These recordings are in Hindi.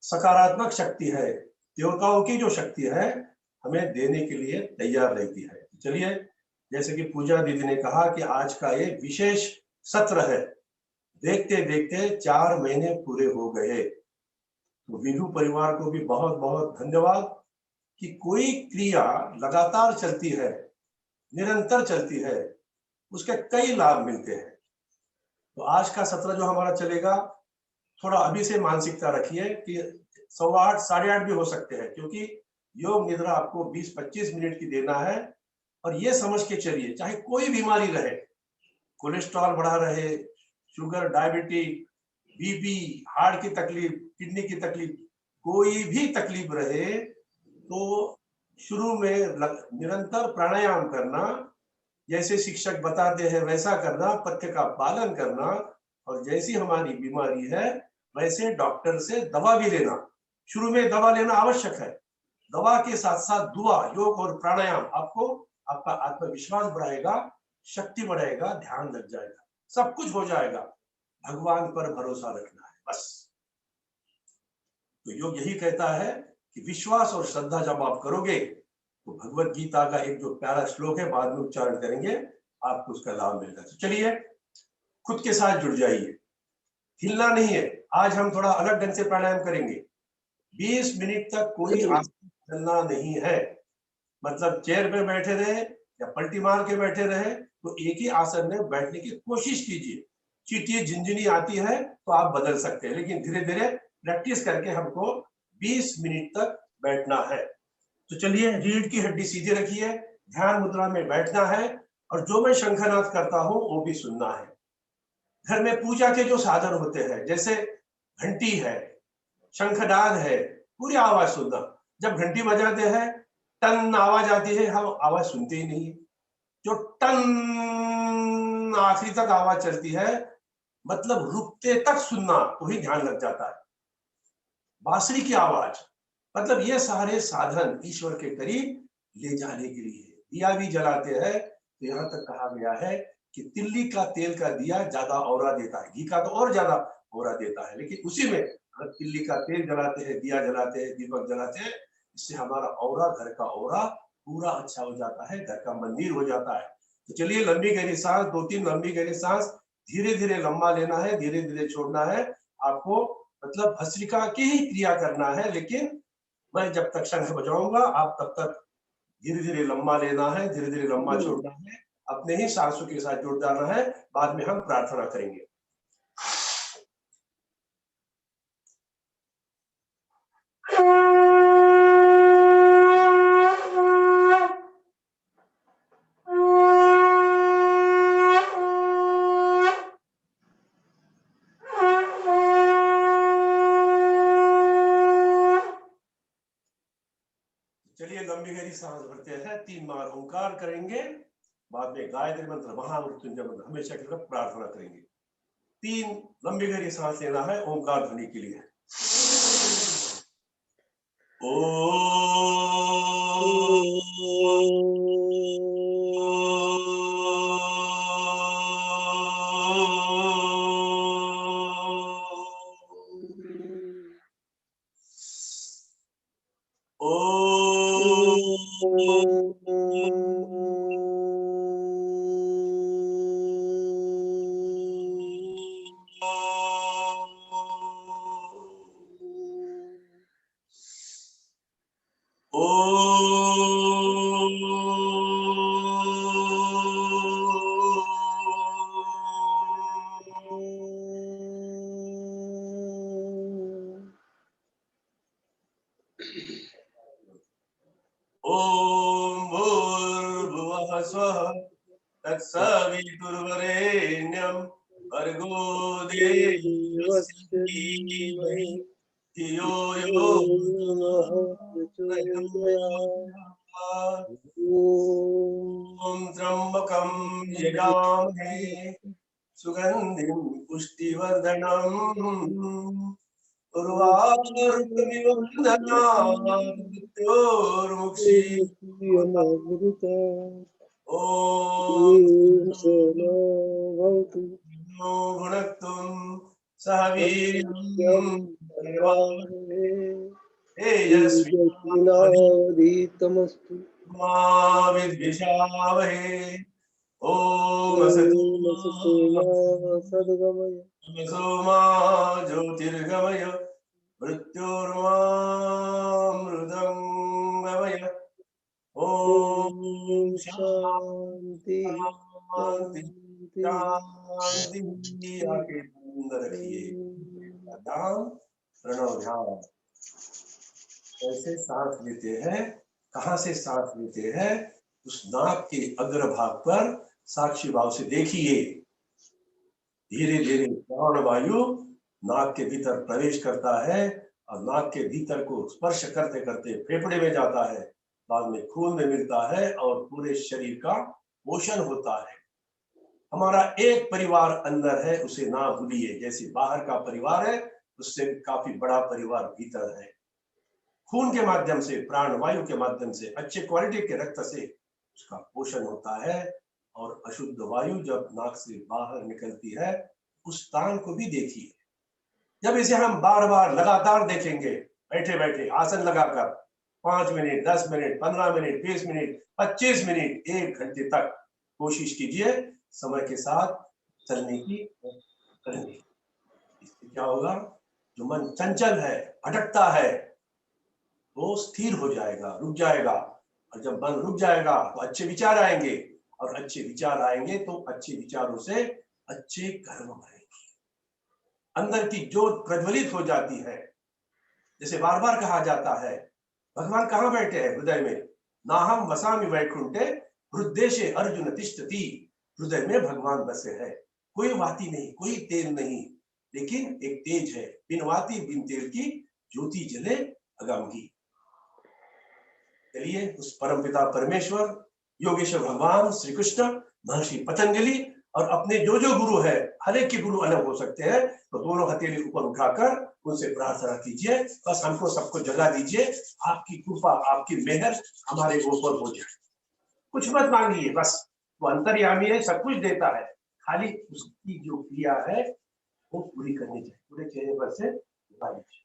सकारात्मक शक्ति है, देवताओं की जो शक्ति है हमें देने के लिए तैयार रहती है। चलिए, जैसे कि पूजा दीदी ने कहा कि आज का ये विशेष सत्र है, देखते देखते 4 महीने पूरे हो गए। तो विधु परिवार को भी बहुत बहुत धन्यवाद कि कोई क्रिया लगातार चलती है, निरंतर चलती है, उसके कई लाभ मिलते हैं। तो आज का सत्र जो हमारा चलेगा, थोड़ा अभी से मानसिकता रखिए कि 8:15 8:30 भी हो सकते हैं, क्योंकि योग निद्रा आपको 20-25 मिनट की देना है। और ये समझ के चलिए, चाहे कोई बीमारी रहे, कोलेस्ट्रॉल बढ़ा रहे, शुगर, डायबिटीज, बीपी, हार्ट की तकलीफ, किडनी की तकलीफ, कोई भी तकलीफ रहे, तो शुरू में निरंतर प्राणायाम करना, जैसे शिक्षक बताते हैं वैसा करना, पथ्य का पालन करना, और जैसी हमारी बीमारी है वैसे डॉक्टर से दवा भी लेना। शुरू में दवा लेना आवश्यक है, दवा के साथ साथ दुआ, योग और प्राणायाम आपको आपका आत्मविश्वास बढ़ाएगा, शक्ति बढ़ाएगा, ध्यान लग जाएगा, सब कुछ हो जाएगा। भगवान पर भरोसा रखना है बस। तो योग यही कहता है कि विश्वास और श्रद्धा जब आप करोगे तो भगवत गीता का एक जो प्यारा श्लोक है, बाद में उच्चारण करेंगे, आपको उसका लाभ मिलेगा। तो चलिए, खुद के साथ जुड़ जाइए, हिलना नहीं है। आज हम थोड़ा अलग ढंग से प्राणायाम करेंगे। 20 मिनट तक कोई आसन चलना नहीं है, मतलब चेयर पे बैठे रहे या पलटी मार के बैठे रहे, तो एक ही आसन में बैठने की कोशिश कीजिए। चींटी झिनझिनी आती है तो आप बदल सकते हैं, लेकिन धीरे धीरे प्रैक्टिस करके हमको 20 मिनट तक बैठना है। तो चलिए, रीढ़ की हड्डी सीधी रखिए, ध्यान मुद्रा में बैठना है, और जो मैं शंखनाद करता हूं वो भी सुनना है। घर में पूजा के जो साधन होते हैं, जैसे घंटी है, शंखनाद है, पूरी आवाज सुनना। जब घंटी बजाते हैं, टन आवाज आती है, हम आवाज सुनते ही नहीं है। जो टन आखिरी तक आवाज चलती है, मतलब रुकते तक सुनना, तो ही ध्यान लग जाता है। बांसुरी की आवाज, मतलब ये सारे साधन ईश्वर के करीब ले जाने के लिए। दिया भी जलाते हैं, तो यहाँ तक कहा गया है कि तिल्ली का तेल का दिया ज्यादा औरा देता है, घी का तो और ज्यादा औरा देता है, लेकिन उसी में अगर तिल्ली का तेल जलाते हैं, दिया जलाते हैं, दीपक जलाते हैं, इससे हमारा औरा, घर का औरा पूरा अच्छा हो जाता है, घर का मंदिर हो जाता है। तो चलिए, लंबी गहरी सांस, 2-3 लंबी गहरी सांस, धीरे धीरे लंबा लेना है, धीरे धीरे छोड़ना है। आपको मतलब भस्त्रिका की ही क्रिया करना है, लेकिन मैं जब तक शंख बजाऊंगा, आप तब तक धीरे धीरे लंबा लेना है, धीरे धीरे लंबा छोड़ना है, अपने ही सांसों के साथ जुड़ जाना है। बाद में हम प्रार्थना करेंगे। चलिए, लंबी गहरी सांस भरते हैं, 3 बार ओंकार करेंगे, बाद में गायत्री मंत्र, महामृत्युंजय मंत्र हमेशा की तरफ प्रार्थना करेंगे। 3 लंबी गहरी सांस लेना है ओंकार ध्वनि के लिए। ओम भूर्भुवः स्वः तत्सवितुर्वरेण्यं भर्गो देवस्य धीमहि धियो यो नः प्रचोदयात्। ओम त्र्यंबकं यजामहे सुगंधिं पुष्टिवर्धनम् उर्वारुकमिव बन्धनात् मृत्योर्मुक्षीयमामृता। ओम भुनक्तुं सह वीर्यं तेजस्विनावधीतमस्तु मा विद्विषावहे। ओम असतो असतो मा सद्गमय तमसो मा ज्योतिर्गमय मृत्योर्मामृतंगमय। ओम ओम शांति शांति शांति शांति शांति। आके बंद रखिए। ध्यान, प्रणव ध्यान। कैसे सांस लेते हैं, कहाँ से सांस लेते हैं, उस नाक के अग्रभाग पर साक्षी भाव से देखिए। धीरे धीरे प्राण वायु नाक के भीतर प्रवेश करता है और नाक के भीतर को स्पर्श करते करते फेफड़े में जाता है, बाद में खून में मिलता है और पूरे शरीर का पोषण होता है। हमारा एक परिवार अंदर है, उसे ना भूलिए। जैसे बाहर का परिवार है, उससे काफी बड़ा परिवार भीतर है। खून के माध्यम से, प्राण वायु के माध्यम से, अच्छे क्वालिटी के रक्त से उसका पोषण होता है। और अशुद्ध वायु जब नाक से बाहर निकलती है, उस स्थान को भी देखिए। जब इसे हम बार बार लगातार देखेंगे, बैठे बैठे आसन लगाकर 5 minute, 10 minute, 15 minute, 20 minute, 25 minute, 1 घंटे तक कोशिश कीजिए समय के साथ चलने की, करने की। इससे क्या होगा, जो मन चंचल है, भटकता है, वो स्थिर हो जाएगा, रुक जाएगा। और जब मन रुक जाएगा तो अच्छे विचार आएंगे, और अच्छे विचार आएंगे तो अच्छे विचारों से अच्छे कर्म बनेंगे। अंदर की ज्योत प्रज्वलित हो जाती है। जैसे बार बार कहा जाता है, भगवान कहाँ बैठे हैं? हृदय में। नाहम वसामि वैकुंठे हृदयेशे अर्जुन तिष्ठति। हृदय में भगवान बसे हैं। कोई वाती नहीं, कोई तेल नहीं, लेकिन एक तेज है, बिन वाती बिन तेल की ज्योति जले अगम की। चलिए उस परमपिता परमेश्वर, योगेश्वर भगवान श्री कृष्ण, महर्षि पतंजलि और अपने जो जो गुरु है, हर एक के गुरु अलग हो सकते हैं, तो दोनों हथेली ऊपर उठाकर उनसे प्रार्थना कीजिए, बस हमको सबको जगा दीजिए। आपकी कृपा, आपकी मेहर हमारे ऊपर हो जाए। कुछ मत मांगिए, बस वो अंतर्यामी है, सब कुछ देता है। खाली उसकी जो क्रिया है वो पूरी करनी चाहिए, पूरे चेहरे पर से उतार दीजिए।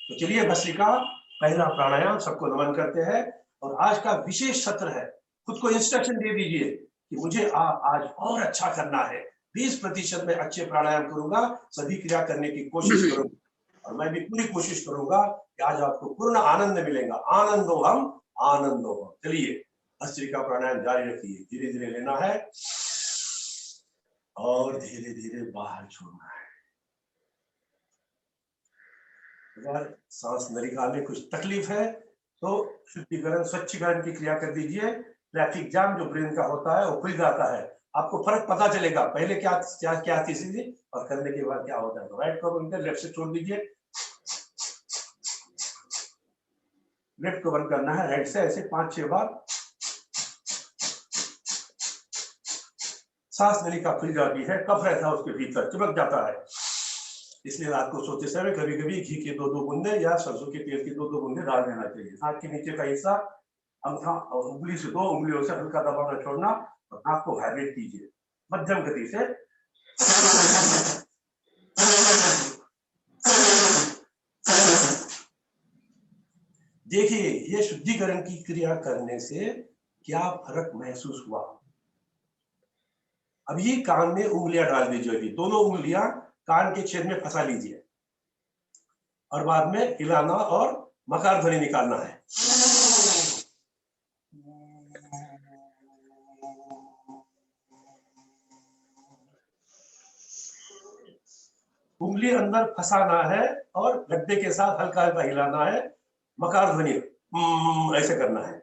तो चलिए भस्त्रिका, पहला प्राणायाम सबको नमन करते हैं। और आज का विशेष सत्र है, खुद को इंस्ट्रक्शन दे दीजिए कि मुझे आज और अच्छा करना है। 20% में अच्छे प्राणायाम करूंगा, सभी क्रिया करने की कोशिश करूंगा। और मैं भी पूरी कोशिश करूंगा कि आज आपको पूर्ण आनंद मिलेगा। आनंदो हम, आनंदो हम। चलिए भस्त्रिका प्राणायाम जारी रखिए। धीरे धीरे लेना है और धीरे धीरे बाहर छोड़ना है। अगर सांस नलिका में कुछ तकलीफ है तो शुद्धिकरण, स्वच्छीकरण की क्रिया कर दीजिए। ट्रैफिक जाम जो ब्रेन का होता है वो खुल जाता है, आपको फर्क पता चलेगा पहले क्या क्या क्या थी और करने के बाद क्या होता है। तो राइट को बंद कर, लेफ्ट से छोड़ दीजिए। लेफ्ट को बंद करना है, राइट से ऐसे 5-6 बार। सांस नलिका खुल जाती है, कफ रहता है उसके भीतर, चिपक जाता है। इसलिए रात को सोते समय कभी कभी घी के 2-2 बूंदे या सरसों के तेल के 2-2 बूंदे डाल देना चाहिए। नाक के नीचे का हिस्सा अंगूठा और उंगली से 2 उंगलियों से हल्का दबाना छोड़ना और नाक को वाइब्रेट कीजिए मध्यम गति से। देखिए ये शुद्धिकरण की क्रिया करने से क्या फर्क महसूस हुआ। अभी कान में उंगलियां डाल दीजिए, अभी दोनों उंगलियां कान के छेद में फंसा लीजिए और बाद में हिलाना और मकार ध्वनि निकालना है। उंगली अंदर फंसाना है और गड्ढे के साथ हल्का हल्का हिलाना है, मकार ध्वनि ऐसे करना है।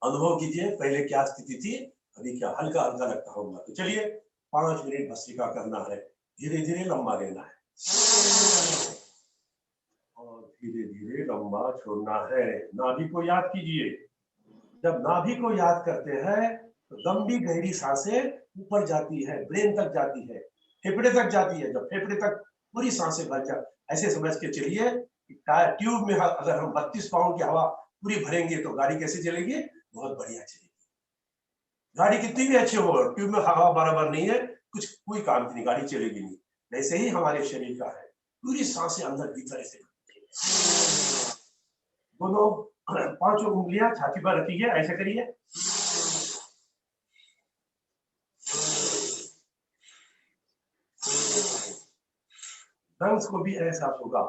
अनुभव कीजिए पहले क्या स्थिति थी, अभी क्या हल्का हल्का लगता होगा। तो चलिए 5 मिनट भस्त्रिका करना है, धीरे धीरे लंबा लेना है और धीरे धीरे लंबा छोड़ना है। नाभि को याद कीजिए, जब नाभि को याद करते हैं तो लंबी गहरी सांसें ऊपर जाती है, ब्रेन तक जाती है, फेफड़े तक जाती है। जब फेफड़े तक पूरी सांसें भर जाए, ऐसे समझ के चलिए ट्यूब में अगर हम 32 पाउंड की हवा पूरी भरेंगे तो गाड़ी कैसे चलेगी, बहुत बढ़िया चलेगी। गाड़ी कितनी भी अच्छी हो, ट्यूब में हवा बराबर नहीं है, कुछ कोई काम की नहीं, गाड़ी चलेगी नहीं। वैसे ही हमारे शरीर का है, पूरी सांसें अंदर भीतर ऐसे दोनों 5 उंगलियां छाती पर रखिए, ऐसे करिए। लंग्स को भी एहसास होगा,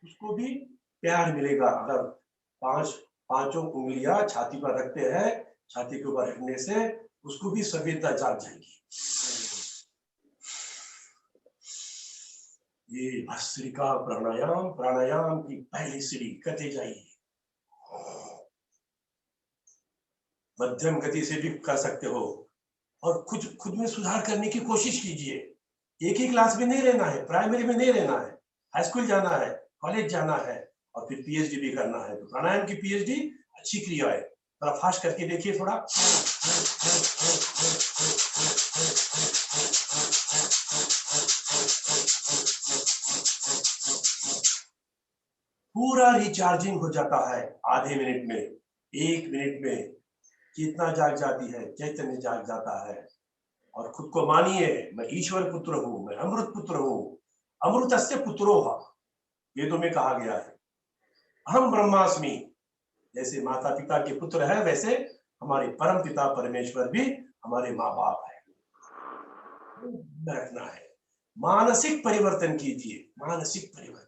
उसको भी प्यार मिलेगा। अगर पांचों उंगलियां छाती पर रखते हैं, छाती के ऊपर रखने से उसको भी सभ्यता जाग जाएगी। ये भस्त्रिका प्राणायाम, प्राणायाम की पहली सीढ़ी करते जाइए। मध्यम गति से भी कर सकते हो, और खुद में सुधार करने की कोशिश कीजिए। एक ही क्लास में नहीं रहना है, प्राइमरी में नहीं रहना है, हाई स्कूल जाना है, कॉलेज जाना है, और फिर पीएचडी भी करना है। तो प्राणायाम की पीएचडी अच्छी क्रिया है। थोड़ा फास्ट करके देखिए, थोड़ा। पूरा रिचार्जिंग हो जाता है आधे मिनट में, 1 मिनट में चेतना जाग जाती है, चैतन्य जाग जाता है। और खुद को मानिए, मैं ईश्वर पुत्र हूं, मैं अमृत पुत्र हूं। अमृतस्य पुत्रोह, वेदों में कहा गया है। अहम ब्रह्मास्मि, जैसे माता पिता के पुत्र है, वैसे हमारे परम पिता परमेश्वर भी हमारे माँ बाप है। रखना है, मानसिक परिवर्तन कीजिए, मानसिक परिवर्तन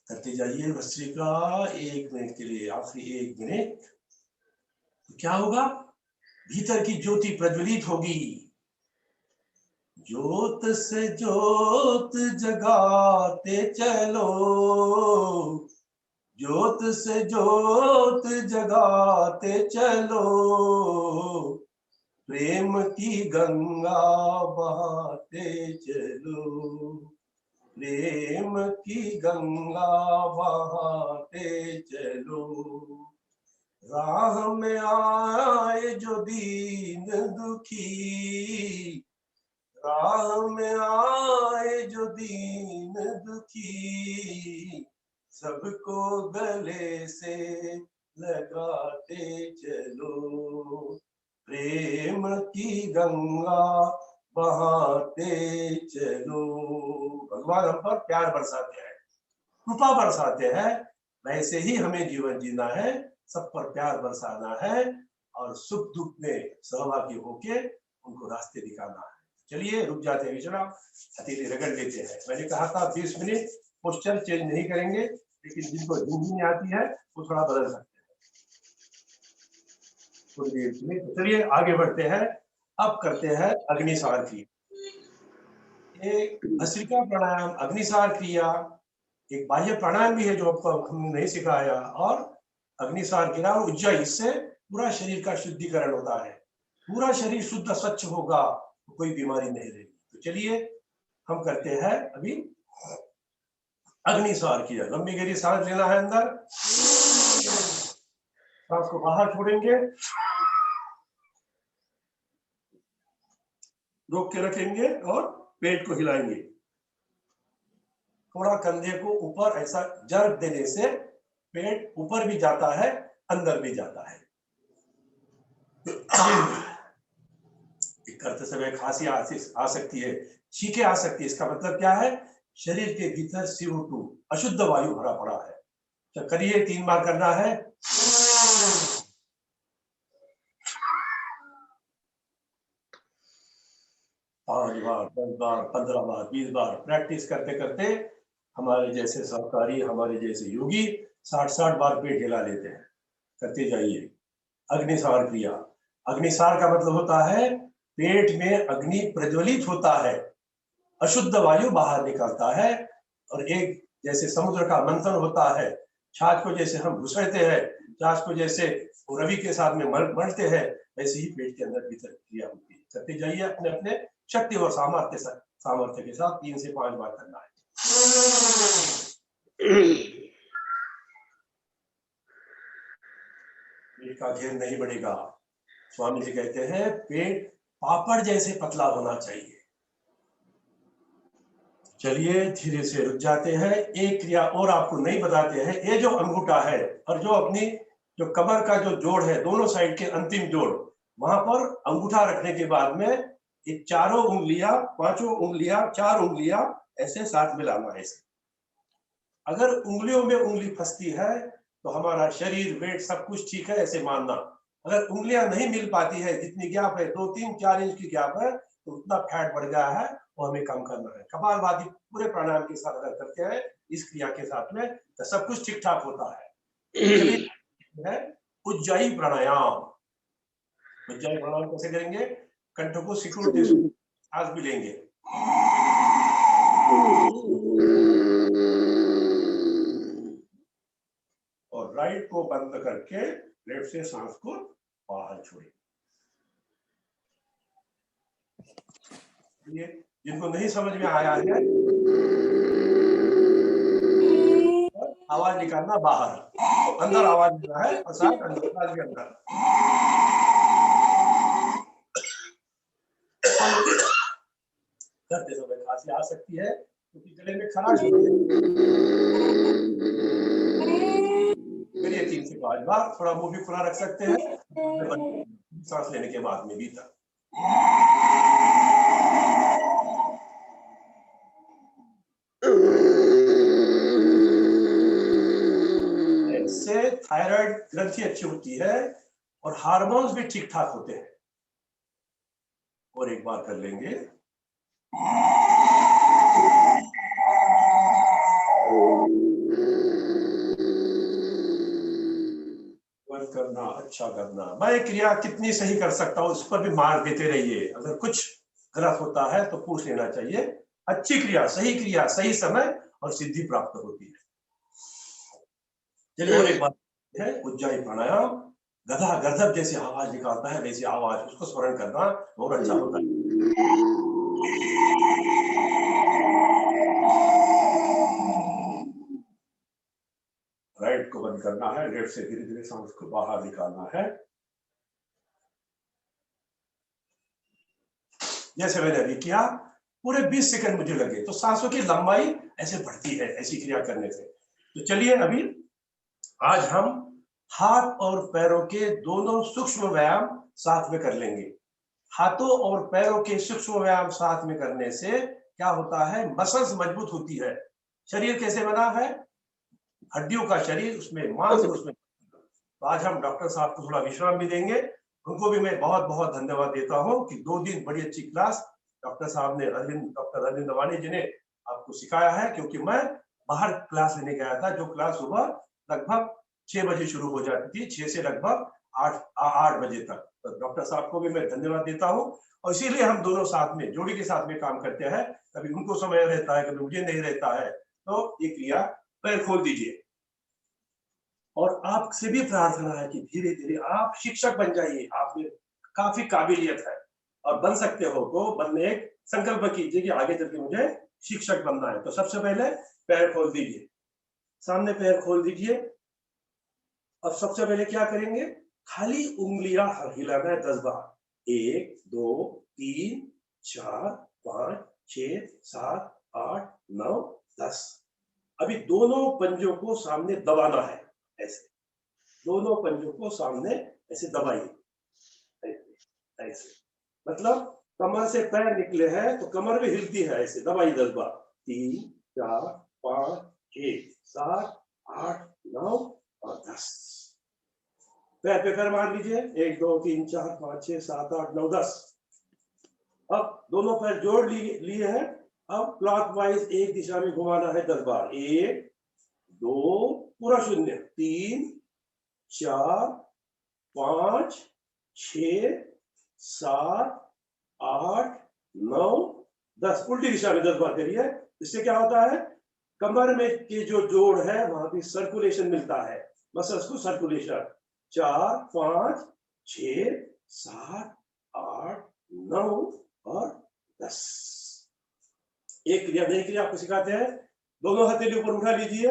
करते जाइए। भस्त्रिका 1 मिनट के लिए, आखिरी 1 मिनट। तो क्या होगा? भीतर की ज्योति प्रज्वलित होगी। ज्योत से ज्योत जगाते चलो, ज्योत से ज्योत जगाते चलो, प्रेम की गंगा बहाते चलो, प्रेम की गंगा बहाते चलो। राह में आए जो दीन दुखी, राह में आए जो दीन दुखी, सबको गले से लगाते चलो, प्रेम की गंगा बहाते चलो। भगवान हम पर प्यार बरसाते हैं, कृपा बरसाते हैं, वैसे ही हमें जीवन जीना है, सब पर प्यार बरसाना है, और सुख दुख में सहभागी होके उनको रास्ते दिखाना है। चलिए रुक जाते हैं, विचरा हथेली रगड़ लेते हैं। मैंने कहा था 20 मिनट, पोस्चर चेंज नहीं करेंगे, लेकिन जिनको हिंदी में आती है वो थोड़ा बदल सकते हैं थोड़ी देर में। तो चलिए आगे बढ़ते हैं। अब करते हैं अग्निसार क्रिया। एक भस्त्रिका प्राणायाम, अग्निसार क्रिया, एक बाह्य प्राणायाम भी है जो आपको हमने नहीं सिखाया, और अग्निसार क्रिया और उज्जयी, इससे पूरा शरीर का शुद्धिकरण होता है। पूरा शरीर शुद्ध स्वच्छ होगा तो कोई बीमारी नहीं रहेगी। तो चलिए हम करते हैं अभी अग्निसार क्रिया। लंबी गहरी सांस लेना है, अंदर सांस को बाहर छोड़ेंगे, रोक के रखेंगे और पेट को हिलाएंगे। थोड़ा कंधे को ऊपर ऐसा जर्क देने से पेट ऊपर भी जाता है, अंदर भी जाता है। करते समय खांसी आ सकती है, छींके आ सकती है। इसका मतलब क्या है? शरीर के भीतर CO2 अशुद्ध वायु भरा पड़ा है। तो करिए, 3 बार करना है। 5 बार, 10 बार, 15 बार, 20 बार प्रैक्टिस करते करते हमारे जैसे सहकारी, हमारे जैसे योगी 60 बार पेट हिला लेते हैं। करते जाइए अग्निसार क्रिया। अग्निसार का मतलब होता है पेट में अग्नि प्रज्वलित होता है, अशुद्ध वायु बाहर निकलता है, और एक जैसे समुद्र का मंथन होता है, छाछ को जैसे हम घुसड़ते हैं, छाछ को जैसे रवि के साथ में मरते हैं, वैसे ही पेट के अंदर भीतर क्रिया होती है। करते जाइए अपने अपने शक्ति और सामर्थ्य के साथ 3 से 5 बार करना है। पेट का घेर नहीं बढ़ेगा। स्वामी जी कहते हैं पेट पापड़ जैसे पतला होना चाहिए। चलिए धीरे से रुक जाते हैं। एक क्रिया और आपको नहीं बताते हैं। ये जो अंगूठा है और जो अपनी जो कमर का जो जोड़ है, दोनों साइड के अंतिम जोड़, वहां पर अंगूठा रखने के बाद में ये चारों उंगलियां, पांचों उंगलियां, चार उंगलियां ऐसे साथ में लाना है ऐसे। अगर उंगलियों में उंगली फंसती है तो हमारा शरीर, वेट सब कुछ ठीक है ऐसे मानना। अगर उंगलियां नहीं मिल पाती है, जितनी गैप है 2-3-4 इंच की गैप है, तो उतना फैट बढ़ गया है, वो हमें कम करना है। कपालभाति पूरे प्राणायाम के साथ अगर करते हैं इस क्रिया के साथ में, तो सब कुछ ठीक ठाक होता है। चलिए है उज्जाई प्राणायाम। उज्जाई प्राणायाम कैसे करेंगे? कंठ को सिकुड़ते सांस भी लेंगे, और राइट को बंद करके लेफ्ट से सांस को बाहर छोड़ें। जिनको नहीं समझ में आया है, आवाज निकालना बाहर, तो अंदर आवाज देना है, प्रसाद अंदर, सांस भी अंदर। करते समय खांसी आ सकती है क्योंकि गले में खराश होती है। करिए 3 से 5 बार। थोड़ा मुंह भी खुला रख सकते हैं सांस लेने के बाद में भीतर। इससे थायराइड ग्रंथि अच्छी होती है और हार्मोन्स भी ठीक ठाक होते हैं। और एक बार कर लेंगे। करना, अच्छा करना। मैं क्रिया कितनी सही कर सकता हूँ इस पर भी मार्क देते रहिए। अगर कुछ गलत होता है तो पूछ लेना चाहिए। अच्छी क्रिया, सही समय और सिद्धि प्राप्त होती है। चलिए और एक बात है, उज्जाई प्राणायाम। गधा गर्दभ जैसी आवाज निकालता है वैसी आवाज, उसको स्मरण करना बहुत अच्छा होता है। राइट को बंद करना है, लेफ्ट से धीरे धीरे सांस को बाहर निकालना है। जैसे मैंने अभी किया, पूरे 20 सेकंड मुझे लगे, तो सांसों की लंबाई ऐसे बढ़ती है ऐसी क्रिया करने से। तो चलिए अभी आज हम हाथ और पैरों के दोनों सूक्ष्म व्यायाम साथ में कर लेंगे। हाथों और पैरों के सूक्ष्म व्यायाम साथ में करने से क्या होता है? मसल्स मजबूत होती है। शरीर कैसे बना है? हड्डियों का शरीर, उसमें मांस, उसमें। तो आज हम डॉक्टर साहब को थोड़ा विश्राम भी देंगे। उनको भी मैं बहुत बहुत धन्यवाद देता हूँ कि 2 दिन बड़ी अच्छी क्लास डॉक्टर साहब ने, डॉक्टर अरविंद दवानी जी ने आपको सिखाया है। क्योंकि मैं बाहर क्लास लेने गया था, जो क्लास सुबह लगभग 6 बजे शुरू हो जाती थी, 6 से लगभग 8 बजे तक। तो डॉक्टर साहब को भी मैं धन्यवाद देता हूँ। और इसीलिए हम दोनों साथ में, जोड़ी के साथ में काम करते हैं। कभी उनको समय रहता है, कभी मुझे नहीं रहता है। तो ये क्रिया, पैर खोल दीजिए। और आपसे भी प्रार्थना है कि धीरे धीरे आप शिक्षक बन जाइए। आप में काफी काबिलियत है और बन सकते हो, तो बनने एक संकल्प कीजिए कि आगे चल के मुझे शिक्षक बनना है। तो सबसे पहले पैर खोल दीजिए, सामने पैर खोल दीजिए। अब सबसे पहले क्या करेंगे? खाली उंगलियां हिलाना है 10 बार। 1 2 3 4 5 6 7 8 9 10। अभी दोनों पंजों को सामने दबाना है, ऐसे दोनों पंजों को सामने ऐसे दबाइए, ऐसे ऐसे। मतलब कमर से पैर निकले हैं तो कमर भी हिलती है, ऐसे दबाइए 10 बार। 3 4 5 6 7 8 9 और 10। पैर पे पैर मार लीजिए। 1 2 3 4 5 6 7 8 9 10। अब दोनों पैर जोड़ लिए हैं। अब क्लॉकवाइज एक दिशा में घुमाना है 10 बार। 1 2 पूरा शून्य, 3 4 5 6 7 8 9 10। उल्टी दिशा में 10 बार करिए। इससे क्या होता है? कमर में के जो जोड़ है वहां भी सर्कुलेशन मिलता है, मसल्स को सर्कुलेशन। 4 5 6 7 8 9 और 10। एक क्रिया, नई क्रिया आपको सिखाते हैं। दोनों हथेली ऊपर उठा लीजिए।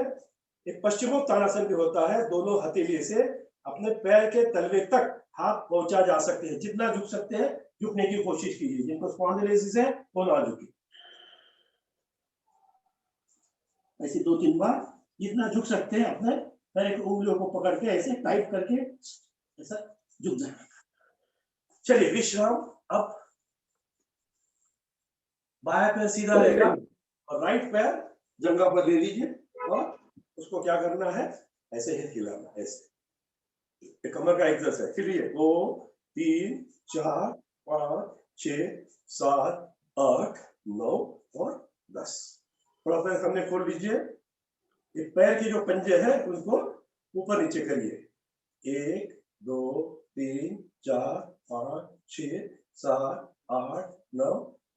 एक पश्चिमोत्तानासन भी होता है। दोनों हथेली से अपने पैर के तलवे तक हाथ पहुंचा जा सकते हैं। जितना झुक सकते हैं झुकने की कोशिश कीजिए। जिनको स्पॉन्डिलोसिस है वो ना झुके। ऐसे 2-3 बार, जितना झुक सकते हैं अपने पैर की उंगलियों को पकड़ के ऐसे टाइट करके ऐसा झुक जाना। चलिए विश्राम। अब बायां पैर सीधा रहेगा और राइट पैर जंघा पर ले लीजिए और उसको क्या करना है, ऐसे ही हिलाना, ऐसे। ये कमर का एक्सरसाइज। चलिए 2 3 4 5 6 7 8 9 और 10। थोड़ा पैर सामने खोल लीजिए। ये पैर के जो पंजे हैं उनको ऊपर नीचे करिए। 1 2 3 4 5 6 7 8 9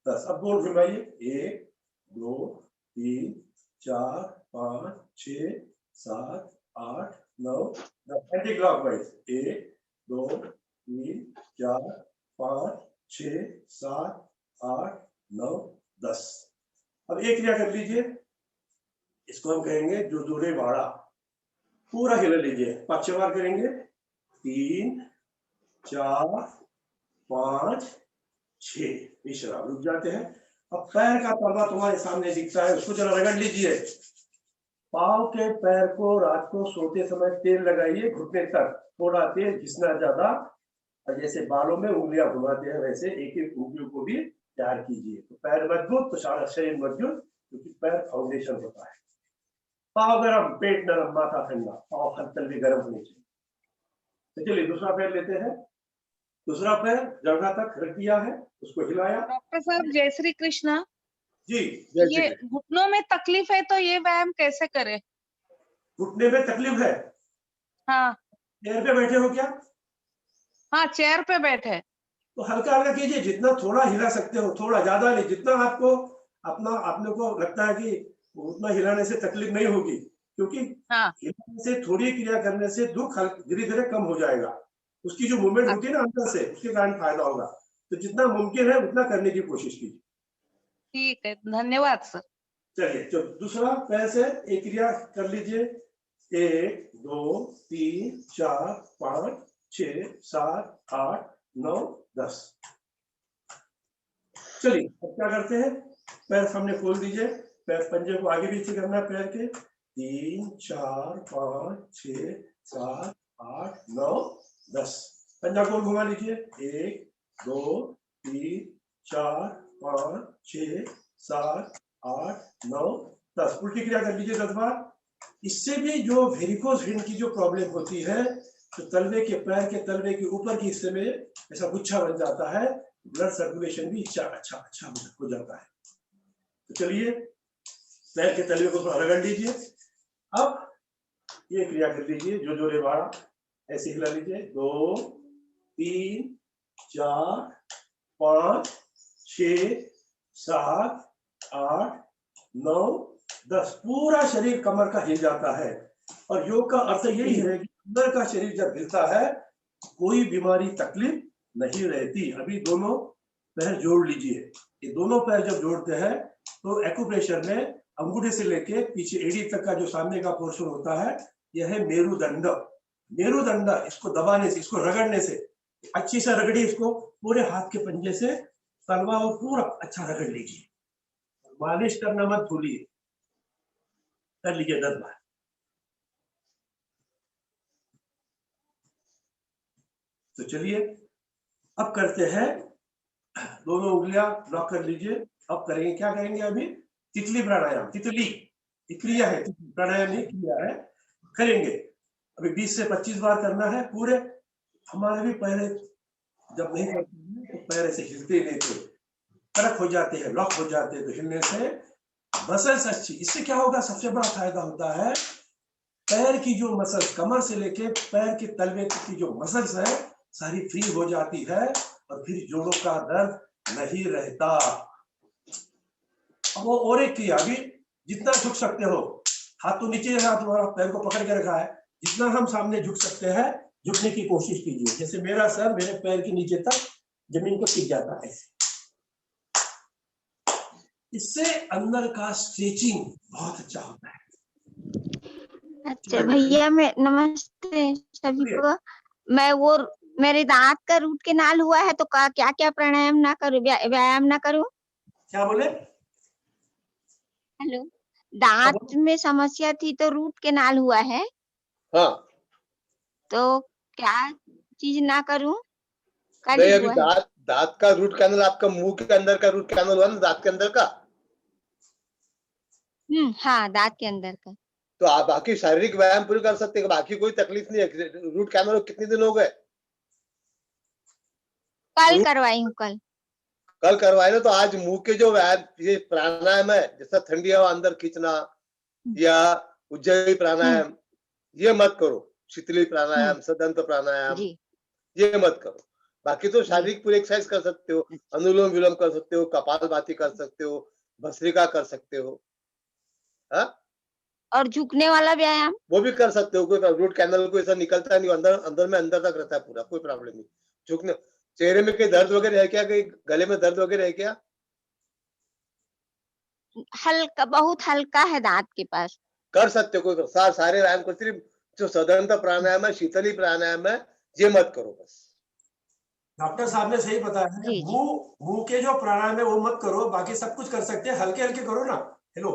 10। अब गोल घुमाइए। 1 2 3 4 5 6 7 8 9 10। Anti clockwise. 1 2 3 4 5 6 7 8 9 10। अब एक क्रिया कर लीजिए, इसको हम कहेंगे जोजोरे वाड़ा। पूरा हिला लीजिए। 5 बार करेंगे। 3 4 5 6। विश्राम। रुक जाते हैं। अब पैर का तलवा तुम्हारे सामने दिखता है, उसको जरा रगड़ लीजिए। पांव के पैर को रात को सोते समय तेल लगाइए घुटने तक, थोड़ा तेल, घिसना ज्यादा। और जैसे बालों में उंगलियां घुमाते हैं वैसे एक एक उंगलियों को भी तैयार कीजिए। तो पैर मजबूत तो सारा शरीर मजबूत, क्योंकि पैर फाउंडेशन होता है। पाँव गरम, पेट नरम, माथा ठंडा, पाँव हल्कल भी गर्म होनी चाहिए। तो चलिए दूसरा पैर लेते हैं। दूसरा पैर जगह तक रख दिया है, उसको हिलाया। डॉक्टर साहब जय श्री कृष्णा। जी। ये घुटनों में तकलीफ है तो ये व्यायाम कैसे करें? घुटने में तकलीफ है? हाँ चेयर पे बैठे हो क्या? हाँ, चेयर पे बैठे। तो हल्का हल्का कीजिए, जितना थोड़ा हिला सकते हो, थोड़ा, ज्यादा नहीं। जितना आपको अपने को लगता है कि उतना हिलाने से तकलीफ नहीं होगी, क्योंकि हाँ हिलाने से, थोड़ी क्रिया करने से दुख धीरे धीरे कम हो जाएगा। उसकी जो मूवमेंट होती है ना अंदर से, उसके कारण फायदा होगा। तो जितना मुमकिन है उतना करने की कोशिश कीजिए। ठीक है, धन्यवाद सर। चलिए, तो दूसरा पैर से एक क्रिया कर लीजिए। 1 2 3 4 5 6 7 8 9 10। चलिए अब क्या करते हैं, पैर सामने खोल दीजिए। पैर पंजे को आगे पीछे करना है पैर के। 3 4 5 6 7 8 9 10। पंजा गोल घुमा लीजिए। 1 2 3 4 5 6 7 8 9 10। उल्टी क्रिया कर लीजिए 10 बार। इससे भी जो वेरिकोज वेन की जो प्रॉब्लम होती है, तो तलवे के, पैर के तलवे के ऊपर के हिस्से में ऐसा गुच्छा बन जाता है, ब्लड सर्कुलेशन भी अच्छा हो जाता है। तो चलिए पैर के तलवे को थोड़ा रगड़ लीजिए। अब ये क्रिया कर लीजिए, जो जोरे वाड़ा, ऐसे हिला लीजिए। 2 3 4 5 6 7 8 9 10। पूरा शरीर कमर का हिल जाता है। और योग का अर्थ यही है कि अंदर का शरीर जब हिलता है, कोई बीमारी, तकलीफ नहीं रहती। अभी दोनों पैर जोड़ लीजिए। ये दोनों पैर जब जोड़ते हैं तो एक्यूप्रेशर में अंगूठे से लेके पीछे एड़ी तक का जो सामने का पोर्शन होता है, यह है मेरुदंड। मेरुदंड, इसको दबाने से, इसको रगड़ने से, अच्छी से रगड़िए इसको पूरे हाथ के पंजे से, तलवा और पूरा अच्छा रगड़ लीजिए। मालिश करना मत भूलिए। कर लीजिए 10 बार। तो चलिए अब करते हैं, दोनों उंगलियां लॉक कर लीजिए। अब करेंगे, क्या करेंगे अभी, तितली प्राणायाम। तितली क्रिया है, प्राणायाम नहीं क्रिया है। करेंगे अभी 20 से 25 बार करना है पूरे। हमारे भी पहले जब नहीं करते हैं तो पैर ऐसे हिलते नहीं थे, कड़क हो जाते हैं, लॉक हो जाते हैं। तो हिलने से मसल्स अच्छी, इससे क्या होगा, सबसे बड़ा फायदा होता है, पैर की जो मसल्स, कमर से लेके पैर के तलवे तक की जो मसल्स है, सारी फ्री हो जाती है और फिर जोड़ों का दर्द नहीं रहता। अब वो और एक क्रिया भी, जितना झुक सकते हो, हाथ तो नीचे है, तुम्हारा पैर को पकड़ के रखा है, जितना हम सामने झुक सकते हैं झुकने की कोशिश कीजिए। जैसे मेरा सर मेरे पैर के नीचे तक जमीन को टिक जाता है। इससे अंदर का स्ट्रेचिंग बहुत अच्छा होता है। अच्छा भैया, मैं नमस्ते सभी को। मैं वो, मेरे दांत का रूट कैनाल हुआ है, तो क्या क्या प्राणायाम ना करूं, व्यायाम ना करूं? क्या बोले? हेलो, दांत में समस्या थी तो रूट कैनाल हुआ है, हाँ तो क्या चीज ना करूं? नहीं, कल अभी हुआ है। दांत का रूट कैनल, आपका मुंह के अंदर का रूट कैनल हुआ ना, दांत के अंदर का। हाँ, दांत के अंदर का। तो आप बाकी शारीरिक व्यायाम पूरी कर सकते हैं, बाकी कोई तकलीफ नहीं है। रूट कैनल कितने दिन हो गए? कल करवाई हूँ कल। कल करवाए ना, तो आज मुंह के जो व्यायाम, ये प्राणायाम है, जैसा ठंडी हवा अंदर खींचना या उज्जयी प्राणायाम, ये मत करो। शीतली प्राणायाम, सदंत प्राणायाम, जी ये मत करो। बाकी तो जी। शारीरिक पूरी एक्सरसाइज कर सकते हो, अनुलोम विलोम कर सकते हो, कपालभाति कर सकते हो, भस्त्रिका कर सकते हो, हाँ और झुकने वाला व्यायाम? वो भी कर सकते हो। कोई रूट कैनल को ऐसा निकलता नहीं, अंदर अंदर में अंदर तक रहता है पूरा, कोई प्रॉब्लम नहीं। झुकने, चेहरे में कहीं दर्द वगैरह है क्या? कहीं गले में दर्द वगैरह है क्या? हल्का, बहुत हल्का है दांत के पास। कर सकते हो, कोई सारे व्यायाम को, सिर्फ जो सदंत प्राणायाम है, शीतली प्राणायाम है, ये मत करो बस। डॉक्टर साहब ने सही बताया है। जी जी। मुंह के जो प्राणायाम है वो मत करो, बाकी सब कुछ कर सकते हैं, हल्के हल्के करो ना। हेलो,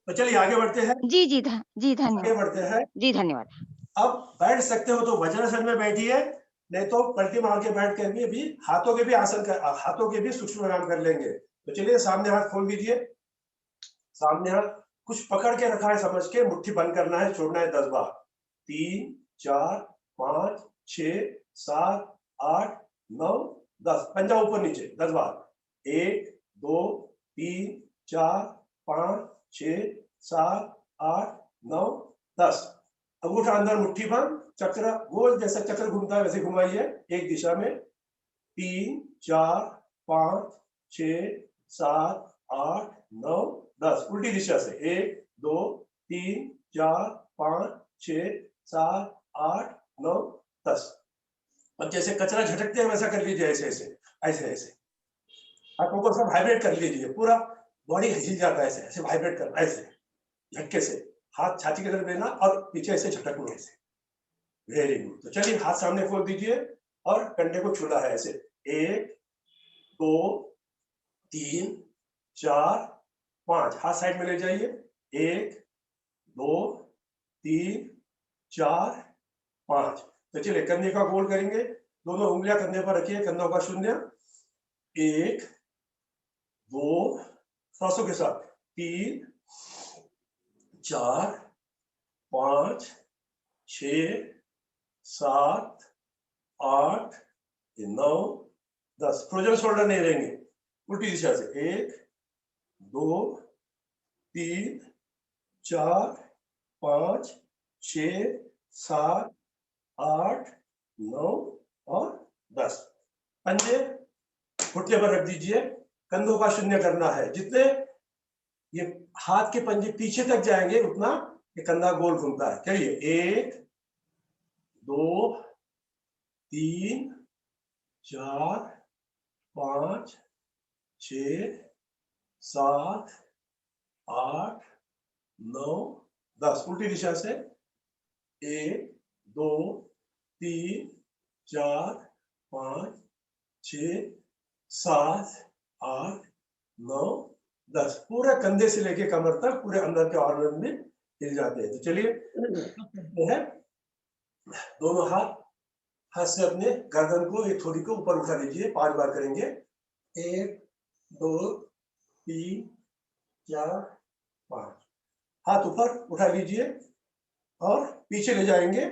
तो चलिए आगे बढ़ते हैं। जी जी जी आगे धन्यवाद। बढ़ते हैं। जी धन्यवाद। अब बैठ सकते हो तो वज्रासन में बैठिए, नहीं तो पलटी मार के बैठ कर भी अभी हाथों के भी आसन कर, हाथों के भी सूक्ष्म व्यायाम कर लेंगे। तो चलिए सामने हाथ खोल दीजिए। सामने हाथ कुछ पकड़ के रखा है, समझ के मुट्ठी बंद करना है, छोड़ना है 10 बार। 3 4 5 6 7 8 9 10, पंजा ऊपर नीचे 10 बार। 1 2 3 4 5 6 7 8 9 10। अंगूठा अंदर, मुट्ठी बंद, चक्र गोल जैसा चक्र घूमता है वैसे घुमाइए एक दिशा में। 3 4 5 6 7 8 9 10, उल्टी दिशा से। 1 2 3 4 5 6 7 8 9 10। अब जैसे कचरा झटकते हैं वैसा कर लीजिए, ऐसे ऐसे ऐसे ऐसे। हाथों को सब वाइब्रेट कर लीजिए, पूरा बॉडी हिल जाता है, ऐसे ऐसे वाइब्रेट करना, ऐसे झटके से। हाथ छाती की तरफ देना और पीछे ऐसे झटकना, ऐसे। Very good. तो चलिए हाथ सामने खोल दीजिए और कंधे को छूना है ऐसे। 1 2 3 4 5, हाथ साइड में ले जाइए। 1 2 3 4 5। तो चलिए कंधे का गोल करेंगे, दोनों उंगलियां कंधे पर रखिए, कंधों का शून्य। 1 2, सांसों के साथ। 3 4 5 6 7 8 9 10। फ्रोजन शोल्डर नहीं रहेंगे, उल्टी दिशा से। 1 2 3 4 5 6 7 8 9 और 10। पंजे घुटने पर रख दीजिए, कंधों का शून्य करना है। जितने ये हाथ के पंजे पीछे तक जाएंगे उतना ये कंधा गोल घूमता है। चलिए 1 2 3 4 5 6 7 8 9 10, उल्टी दिशा से। 1 2 3 4 5 6 7 8 9 10, पूरे कंधे से लेके कमर तक पूरे अंदर के ऑर्गन में हिल जाते हैं। तो चलिए करते हैं। दोनों हाथ से अपने गर्दन को, एक थोड़ी को ऊपर उठा लीजिए, 5 बार करेंगे। 1 2 3 4 5, हाथ ऊपर उठा लीजिए और पीछे ले जाएंगे।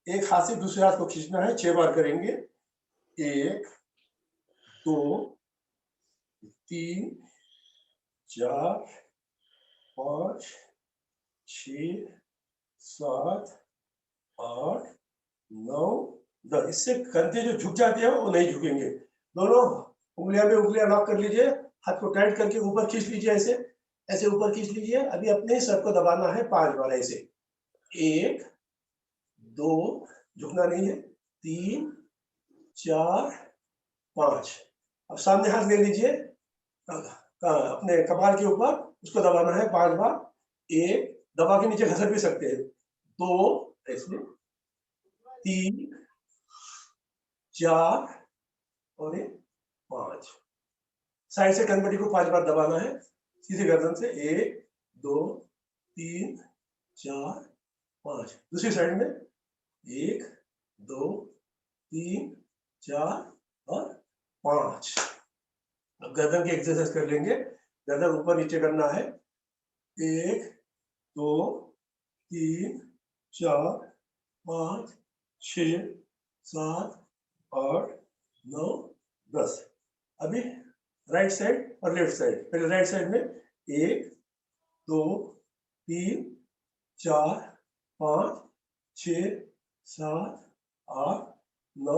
एक हाथ से दूसरे हाथ को खींचना है, 6 बार करेंगे। 1 2 3 4 5 6 7 8 9 10। इससे कंधे जो झुक जाते हैं वो नहीं झुकेंगे। दोनों उंगलियां में उंगलियां लॉक कर लीजिए, हाथ को टाइट करके ऊपर खींच लीजिए, ऐसे ऐसे ऊपर खींच लीजिए। अभी अपने सर को दबाना है 5 बार ऐसे। 1 2, झुकना नहीं है। 3 4 5। अब सामने हाथ ले लीजिए अपने कपाल के ऊपर, उसको दबाना है 5 बार। 1, दबा के नीचे घसर भी सकते हैं। 2 ऐसे, 3 4 और 5। साइड से कनपटी को 5 बार दबाना है सीधी गर्दन से। 1 2 3 4 5। दूसरी साइड में 1 2 3 4 और 5। अब गर्दन की एक्सरसाइज कर लेंगे। गर्दन ऊपर नीचे करना है। 1 2 3 4 5 6 7 8 9 10। अभी राइट साइड और लेफ्ट साइड। पहले राइट साइड में 1 2 3 4 5 6 7 8 9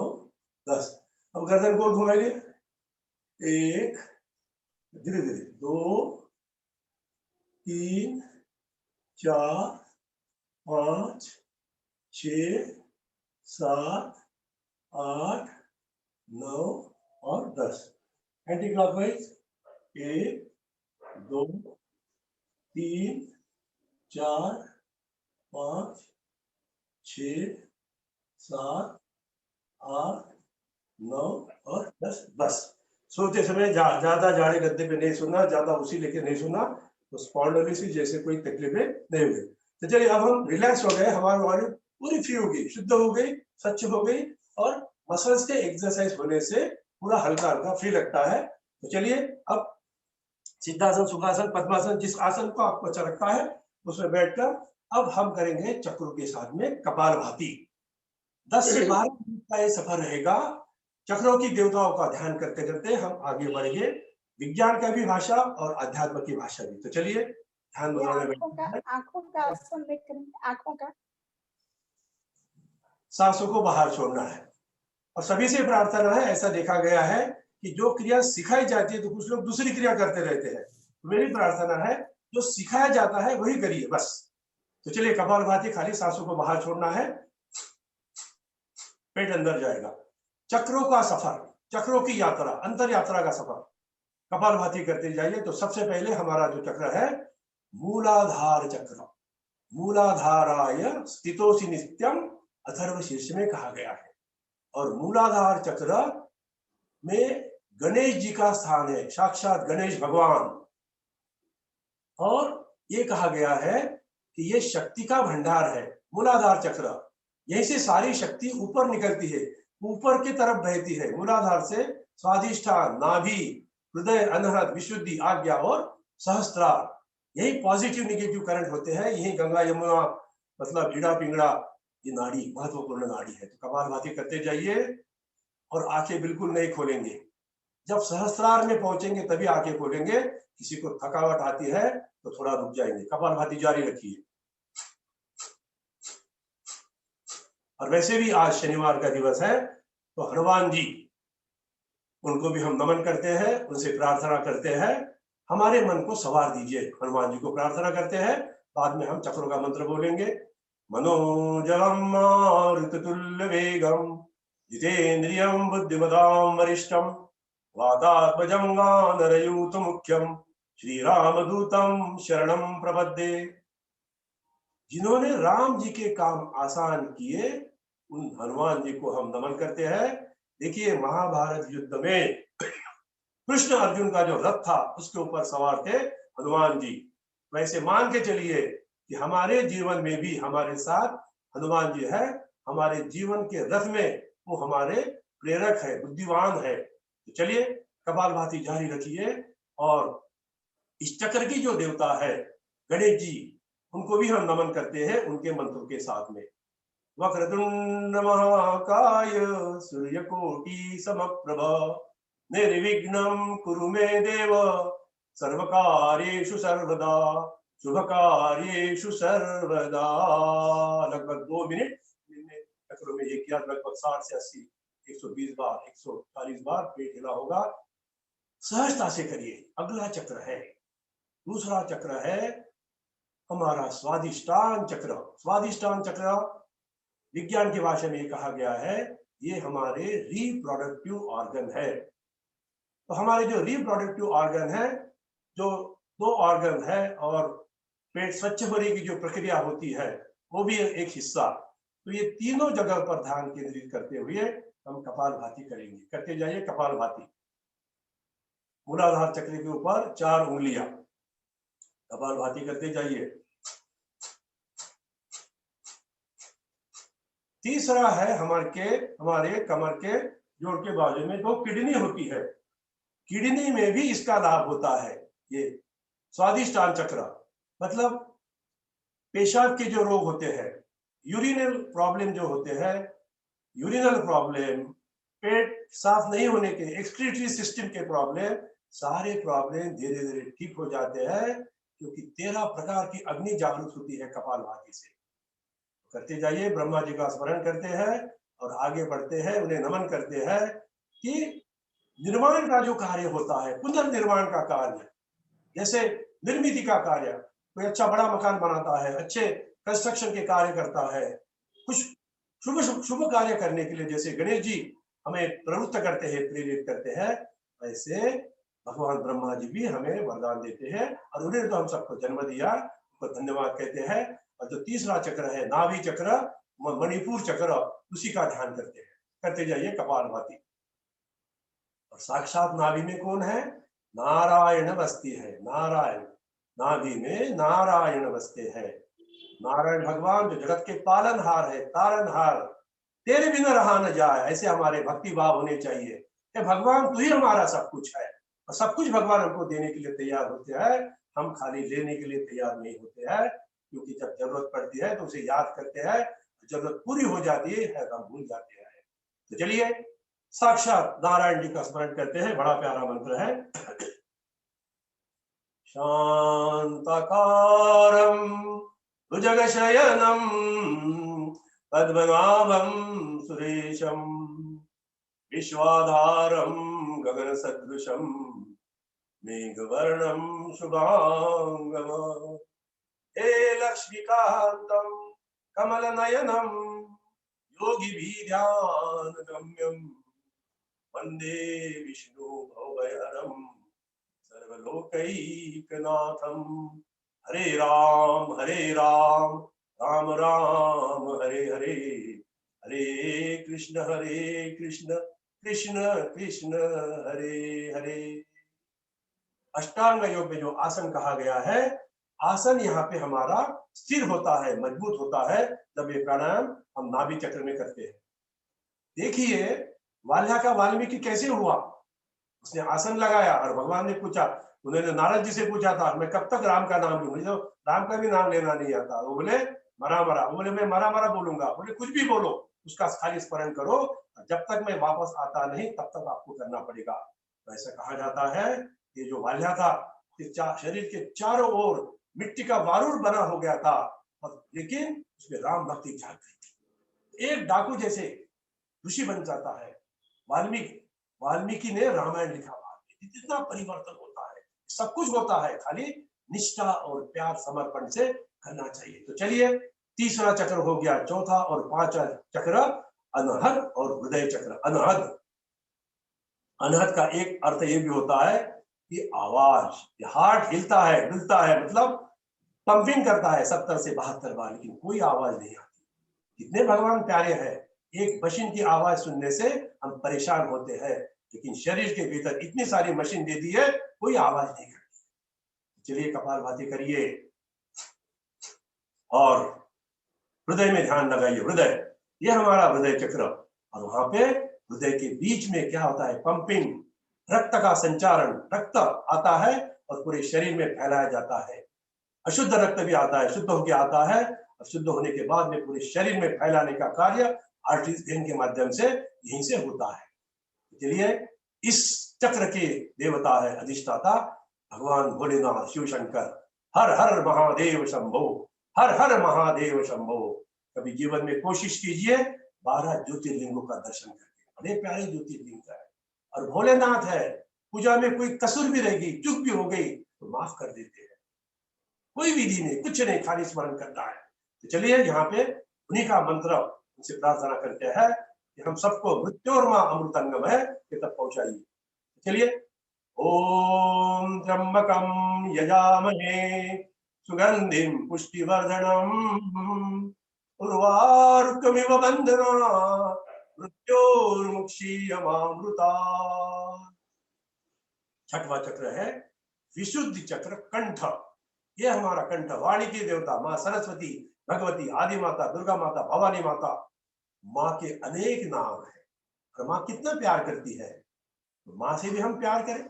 10। अब गर्दन को घुमाइए। 1 धीरे धीरे 2 3 4 5 6 7 8 9 और 10। एंटी क्लॉकवाइज 1 2 3 4 5 6 7 8 9 और 10। बस सोते समय ज्यादा जाड़े गद्दे पे नहीं सोना, ज्यादा उसी लेके नहीं सोना, तो स्पॉन्डिलोसिस जैसे कोई तकलीफें नहीं हुई। तो चलिए अब हम रिलैक्स हो गए, हमारी बॉडी पूरी फ्री हो गई, शुद्ध हो गई, स्वच्छ हो गई और मसल्स के एक्सरसाइज होने से पूरा हल्का हल्का फ्री लगता है। तो चलिए अब सिद्धासन, सुखासन, पद्मासन, जिस आसन को आपको अच्छा लगता है उसमें बैठकर अब हम करेंगे चक्रों के साथ में कपालभाति। 10 से 12 मिनट का ये सफर रहेगा। चक्रों की देवताओं का ध्यान करते करते हम आगे बढ़ेंगे, विज्ञान का भी भाषा और अध्यात्म की भाषा भी। तो चलिए ध्यान मुद्रा में आंखों का आसन लेकर, आंखों का सांसों को बाहर छोड़ना है और सभी से प्रार्थना है। ऐसा देखा गया है कि जो क्रिया सिखाई जाती है तो कुछ लोग दूसरी क्रिया करते रहते हैं। मेरी प्रार्थना है जो सिखाया जाता है वही करिए बस। तो चलिए कपालभाति, खाली सांसों को बाहर छोड़ना है, पेट अंदर जाएगा। चक्रों का सफर, चक्रों की यात्रा, अंतर यात्रा का सफर कपालभाति करते जाइए। तो सबसे पहले हमारा जो चक्र है मूलाधार चक्र, मूलाधाराय स्थितोसि नित्यम अथर्व शीर्ष में कहा गया है। और मूलाधार चक्र में गणेश जी का स्थान है, साक्षात गणेश भगवान। और ये कहा गया है कि ये शक्ति का भंडार है मूलाधार चक्र। यहीं से सारी शक्ति ऊपर निकलती है, ऊपर की तरफ बहती है। मूलाधार से स्वादिष्ठान, नाभि, हृदय, अनहद, विशुद्धि, आज्ञा और सहस्त्रार, यही पॉजिटिव निगेटिव करंट होते हैं। यही गंगा यमुना मतलब ईड़ा पिंगड़ा, ये नाड़ी महत्वपूर्ण नाड़ी है। तो कपालभाति करते जाइए और आंखें बिल्कुल नहीं खोलेंगे। जब सहस्त्रार में पहुंचेंगे तभी आंखें खोलेंगे। किसी को थकावट आती है तो थोड़ा रुक जाएंगे। कपालभाति जारी रखिए। और वैसे भी आज शनिवार का दिवस है तो हनुमान जी, उनको भी हम नमन करते हैं, उनसे प्रार्थना करते हैं हमारे मन को सवार दीजिए। हनुमान जी को प्रार्थना करते हैं, बाद में हम चक्रों का मंत्र बोलेंगे। मनोजवम मारुततुल्य वेगम जितेन्द्रियं बुद्धिमतां वरिष्ठं वातात्मजं वानरयूथ मुख्यं श्रीरामदूतं शरणं प्रपद्ये। जिन्होंने राम जी के काम आसान किए उन हनुमान जी को हम नमन करते हैं। देखिए महाभारत युद्ध में कृष्ण अर्जुन का जो रथ था उसके ऊपर सवार थे हनुमान जी। वैसे मान के चलिए कि हमारे जीवन में भी हमारे साथ हनुमान जी है। हमारे जीवन के रथ में वो हमारे प्रेरक है, बुद्धिमान है। तो चलिए कपालभाति जारी रखिए। और इस चक्र की जो देवता है गणेश जी, उनको भी हम नमन करते हैं उनके मंत्रों के साथ में। वक्रतुंड महाकाय सूर्यकोटि समप्रभ निर्विघ्नं कुरु मे देव सर्वकार्येषु सर्वदा शुभकार्येषु सर्वदा। लगभग 2 मिनट चक्रों में ये किया, लगभग 60 से 80 120 बार 140 बार पेट हिला होगा। सहजता से करिए। अगला चक्र है, दूसरा चक्र है हमारा स्वादिष्टान चक्र। स्वादिष्टान चक्र विज्ञान की भाषा में कहा गया है ये हमारे रिप्रोडक्टिव ऑर्गन है। तो हमारे जो रिप्रोडक्टिव ऑर्गन है, जो 2 ऑर्गन है, और पेट स्वच्छ होने की जो प्रक्रिया होती है वो भी एक हिस्सा। तो ये तीनों जगह पर ध्यान केंद्रित करते हुए हम कपालभाति करेंगे। करते जाइए कपालभाति। मूलाधार चक्र के ऊपर 4 उंगलियां, कपालभाति करते जाइए। तीसरा है हमारे कमर के जोड़ के बाजू में 2 किडनी होती है, किडनी में भी इसका लाभ होता है। ये स्वादिष्टान चक्र मतलब पेशाब के जो रोग होते हैं, यूरिनल प्रॉब्लम जो होते हैं, यूरिनल प्रॉब्लम, पेट साफ नहीं होने के, एक्सक्रीटरी सिस्टम के प्रॉब्लम, सारे प्रॉब्लम धीरे धीरे ठीक हो जाते हैं, क्योंकि 13 प्रकार की अग्नि जागृत होती है कपालभाति से। करते जाइए, ब्रह्मा जी का स्मरण करते हैं और आगे बढ़ते हैं, उन्हें नमन करते हैं कि निर्माण का जो कार्य होता है, पुनर्निर्माण का कार्य, जैसे निर्मिति का कार्य, कोई अच्छा बड़ा मकान बनाता है, अच्छे कंस्ट्रक्शन के कार्य करता है, कुछ शुभ शुभ कार्य करने के लिए जैसे गणेश जी हमें प्रवृत्त करते हैं, प्रेरित करते हैं, वैसे भगवान ब्रह्मा जी भी हमें वरदान देते हैं और उन्हें तो हम सबको जन्म दिया, उनको धन्यवाद कहते हैं। और जो तीसरा चक्र है नाभि चक्र, मणिपुर चक्र, उसी का ध्यान करते हैं। करते जाइए कपालभाति। और साक्षात नाभि में कौन है? नारायण बसती है। नारायण, नाभि में नारायण बसते हैं। नारायण भगवान जो जगत के पालनहार है, तारनहार, तेरे बिना रहा न जाए, ऐसे हमारे भक्ति भाव होने चाहिए कि भगवान तू ही हमारा सब कुछ है और सब कुछ भगवान हमको देने के लिए तैयार होते हैं, हम खाली लेने के लिए तैयार नहीं होते हैं, क्योंकि जब जरूरत पड़ती है तो उसे याद करते हैं, जरूरत पूरी हो जाती है तो हम भूल जाते हैं। तो चलिए साक्षात नारायण जी का स्मरण करते हैं, बड़ा प्यारा मंत्र है। शांताकारं भुजगशयनं पद्मनाभं सुरेशं विश्वाधारं गगनसदृशं मेघवर्णं शुभांगम। हे लक्ष्मीकान्तं कमलनयनं योगिभिर्ध्यानगम्यं वन्दे विष्णु भवभयहरं सर्वलोकैकनाथं। हरे राम राम राम हरे हरे, हरे कृष्ण कृष्ण कृष्ण हरे हरे। अष्टांग योग में जो आसन कहा गया है, आसन यहाँ पे हमारा स्थिर होता है, मजबूत होता है जब ये प्राणायाम हम नाभि चक्र में करते हैं। देखिए वाल्या का वाल्मीकि कैसे हुआ, उसने आसन लगाया और भगवान ने पूछा, उन्होंने नारद जी से पूछा था मैं कब तक राम का नाम लूं, मुझे तो राम का भी नाम लेना नहीं आता। वो बोले मरा मरा, वो बोले मैं मरा मरा बोलूंगा, बोले कुछ भी बोलो, उसका खाली स्मरण करो, जब तक मैं वापस आता नहीं तब तक आपको करना पड़ेगा। तो ऐसा कहा जाता है ये जो वाल्या था, शरीर के चारों ओर मिट्टी का बारूद बना हो गया था, और लेकिन उसमें राम भक्ति जाग गई थी। एक डाकू जैसे ऋषि बन जाता है। वाल्मीकि ने रामायण लिखा, इतना परिवर्तन होता है, सब कुछ होता है, खाली निष्ठा और प्यार समर्पण से करना चाहिए। तो चलिए तीसरा चक्र हो गया, चौथा और पांचवा चक्र अनहद और हृदय चक्र। अनहद का एक अर्थ ये भी होता है कि आवाज, हार्ट हिलता है, डुलता है, मतलब पंपिंग करता है 70 से 72 बार, लेकिन कोई आवाज नहीं आती। कितने भगवान प्यारे हैं, एक मशीन की आवाज सुनने से हम परेशान होते हैं, लेकिन शरीर के भीतर इतनी सारी मशीन दे दी है, कोई आवाज नहीं करती। चलिए कपालभाति करिए और हृदय में ध्यान लगाइए। हृदय, ये हमारा हृदय चक्र, और वहां पे हृदय के बीच में क्या होता है? पंपिंग, रक्त का संचारण। रक्त आता है और पूरे शरीर में फैलाया जाता है। अशुद्ध रक्त भी आता है, शुद्ध होकर आता है, और शुद्ध होने के बाद में पूरे शरीर में फैलाने का कार्य आर्टरीज वेन के माध्यम से यहीं से होता है। चलिए इस चक्र के देवता है, अधिष्ठाता भगवान भोलेनाथ शिव शंकर। हर हर महादेव शंभो, हर हर महादेव शंभो। कभी जीवन में कोशिश कीजिए 12 ज्योतिर्लिंगों का दर्शन करके, बड़े प्यारे ज्योतिर्लिंग है। और भोलेनाथ है, पूजा में कोई कसुर भी रहेगी, चूक भी हो गई तो माफ कर देते हैं, कोई विधि नहीं, कुछ नहीं, खाली स्मरण करना है। तो चलिए यहाँ पे उन्हीं का मंत्र उनसे प्रार्थना करते हैं कि हम सबको मृत्योर्मा अमृतंगम है कि तब पहुंचाइए। चलिए ओम त्र्यंबकम यजामहे सुगंधिम पुष्टिवर्धनम उर्वारुकमिव बंधना मृत्योर्मुक्षीयमामृता। छठवां चक्र है विशुद्धि चक्र, कंठ। ये हमारा कंठ, वाणी की देवता माँ सरस्वती, भगवती, आदि माता, दुर्गा माता, भवानी माता, माँ के अनेक नाम है और माँ कितना प्यार करती है, तो माँ से भी हम प्यार करें।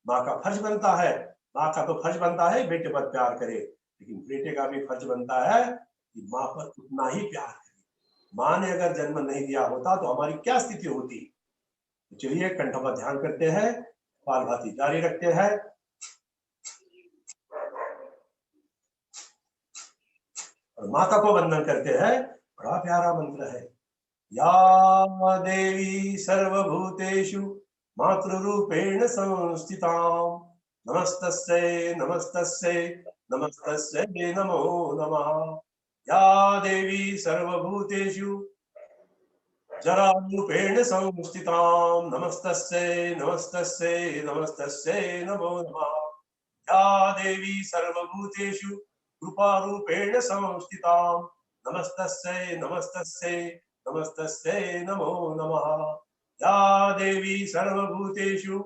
माँ का फर्ज बनता है, माँ का तो फर्ज बनता है बेटे पर प्यार करे, लेकिन बेटे का भी फर्ज बनता है कि माँ पर उतना ही प्यार करे। माँ ने अगर जन्म नहीं दिया होता तो हमारी क्या स्थिति होती। तो चलिए कंठ पर ध्यान करते हैं, कपालभाति जारी रखते हैं। और माता को वंदन करते हैं। बड़ा प्यारा मंत्र है, या देवी सर्वभूतेषु मातृरूपेण संस्थितां नमस्तस्यै नमस्तस्यै नमस्तस्यै नमो नमः। या देवी सर्वभूतेषु जरारूपेण संस्थितां नमस्तस्यै नमस्तस्यै नमस्तस्यै नमो नमः। या देवी सर्वभूतेषु कृपारूपेण संस्थितां नमस्तस्यै नमस्तस्यै नमस्तस्यै नमो नमः। या देवी सर्वभूतेषु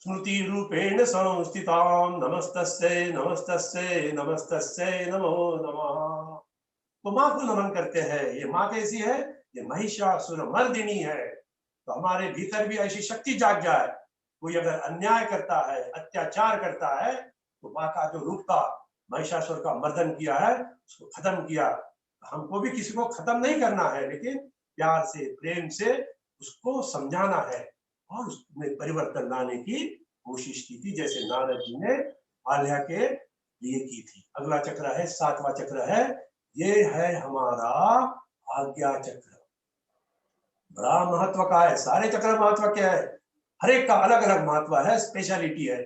स्मृति रूपेण संस्थितां नमस्तस्यै नमस्तस्यै नमस्तस्यै नमो नमः। तो माँ को नमन करते हैं। ये माँ कैसी है? ये महिषासुर मर्दिनी है। तो हमारे भीतर भी ऐसी शक्ति जाग जाए। कोई अगर अन्याय करता है, अत्याचार करता है, तो माँ का जो रूप था, महिषासुर का मर्दन किया है, उसको खत्म किया। हमको भी किसी को खत्म नहीं करना है, लेकिन प्यार से प्रेम से उसको समझाना है और उसमें परिवर्तन लाने की कोशिश की थी, जैसे नारद जी ने आल्या के लिए की थी। अगला चक्र है, 7वां चक्र है, ये है हमारा आज्ञा चक्र। बड़ा महत्व का है। सारे चक्र महत्व क्या है? हर एक का अलग अलग महत्व है, स्पेशलिटी है।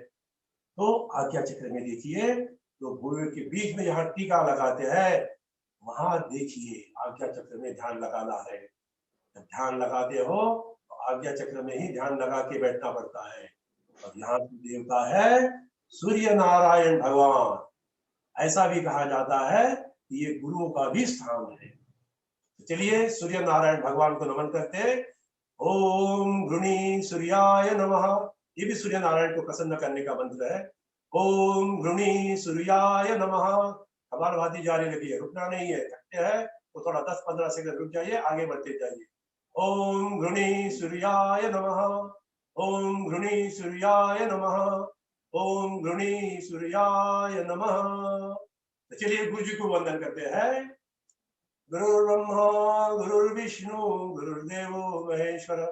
तो आज्ञा चक्र में देखिए, तो भूमि के बीच में जहाँ टीका लगाते हैं, वहां देखिए आज्ञा चक्र में ध्यान लगाना है। जब ध्यान लगाते हो तो आज्ञा चक्र में ही ध्यान लगा के बैठना पड़ता है। और यहाँ की देवता है सूर्य नारायण भगवान। ऐसा भी कहा जाता है कि ये गुरुओं का भी स्थान है। तो चलिए सूर्य नारायण भगवान को नमन करते हैं। ओम गृणी सूर्याय नमः। ये भी सूर्य नारायण को प्रसन्न करने का मंत्र है। ओम गृणी सूर्याय नमः। कपालभाति जारी रखिए, रुकना नहीं है। थकते हैं तो थोड़ा 10-15 सेकंड रुक जाइए, आगे बढ़ते जाइए। ओम गृणी सूर्याय नमः। ओम गृणी सूर्याय नमः। ओम गृणी सूर्याय नमः। तो चलिए गुरु जी को वंदन करते हैं। गुरुर्ब्रह्मा गुरुर्विष्णु गुरुर्देवो महेश्वर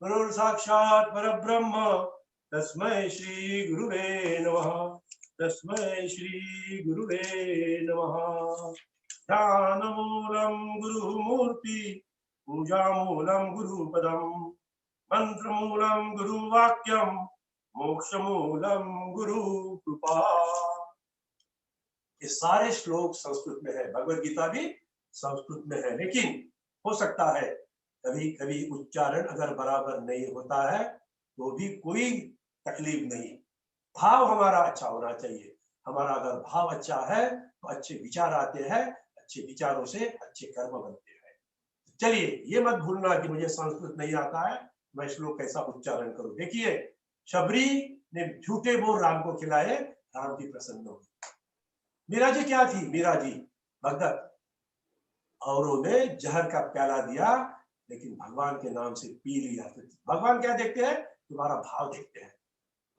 गुरुर् साक्षात् परब्रह्म तस्मै श्री गुरुवे नमः। तस्मै श्री गुरुवे नमः। ध्यानमूलं गुरुमूर्ति पूजामूलं गुरुपदं मंत्रमूलं गुरुवाक्यं मोक्षमूलं गुरुकृपा। ये सारे श्लोक संस्कृत में है, भगवद गीता भी संस्कृत में है। लेकिन हो सकता है कभी कभी उच्चारण अगर बराबर नहीं होता है तो भी कोई तकलीफ नहीं। भाव हमारा अच्छा होना चाहिए। हमारा अगर भाव अच्छा है तो अच्छे विचार आते हैं, अच्छे विचारों से अच्छे कर्म बनते हैं। चलिए ये मत भूलना कि मुझे संस्कृत नहीं आता है, मैं श्लोक कैसा उच्चारण करूं। देखिए, शबरी ने झूठे बोल राम को खिलाए, राम जी प्रसन्न हुए। मीरा जी क्या थी? मीरा जी भगत। औरों ने जहर का प्याला दिया, लेकिन भगवान के नाम से पी लिया। भगवान क्या देखते हैं? तुम्हारा भाव देखते हैं,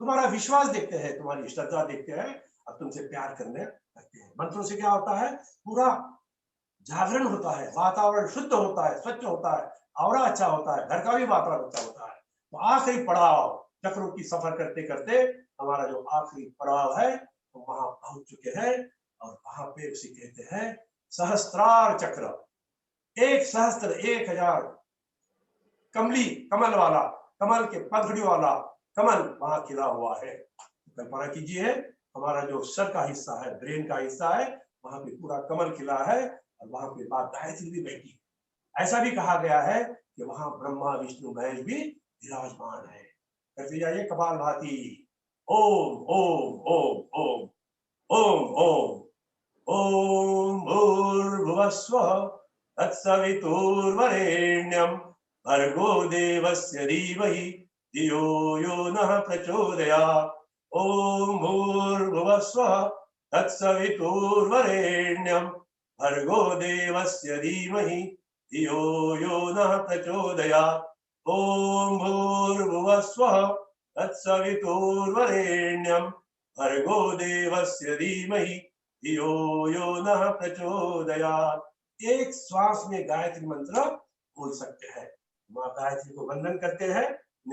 तुम्हारा विश्वास देखते हैं, तुम्हारी श्रद्धा देखते हैं और तुमसे प्यार करने लगते हैं। मंत्रों से क्या होता है? पूरा जागरण होता है, वातावरण शुद्ध होता है, स्वच्छ होता है, ऑरा अच्छा होता है, घर का भी वातावरण अच्छा होता है। तो आखिरी पड़ाव चक्रों की सफर करते करते हमारा जो आखिरी पड़ाव है तो वहां पहुंच चुके हैं। और वहां पे उसे कहते हैं सहस्त्रार चक्र। 1 सहस्त्र 1000 कमली, कमल वाला, कमल के पंखड़ी वाला कमल वहां खिला हुआ है। कल्पना कीजिए, हमारा जो सर का हिस्सा है, ब्रेन का हिस्सा है, वहां पे पूरा कमल खिला है और वहां पे मां गायत्री भी बैठी। ऐसा भी कहा गया है कि वहां ब्रह्मा विष्णु महेश भी विराजमान है। करते जाइए कपालभाति। ओम ओम ओम ओम ओम ओम ओम भूर्भुवस्वः तत्सवितुर्वरेण्यं भर्गो देवस्य धीमहि धियो यो नः प्रचोदयात्। ओम भूर्भुवस्वः तत्सवितुर्वरेण्यं भर्गो देवस्य धीमहि धियो यो नः प्रचोदयात्। ओम भूर्भुवस्वः तत्सवितुर्वरेण्यं भर्गो देवस्य धीमहि धियो यो नः प्रचोदयात्। एक श्वास में गायत्री मंत्र बोल सकते हैं। माँ गायत्री को वंदन करते हैं,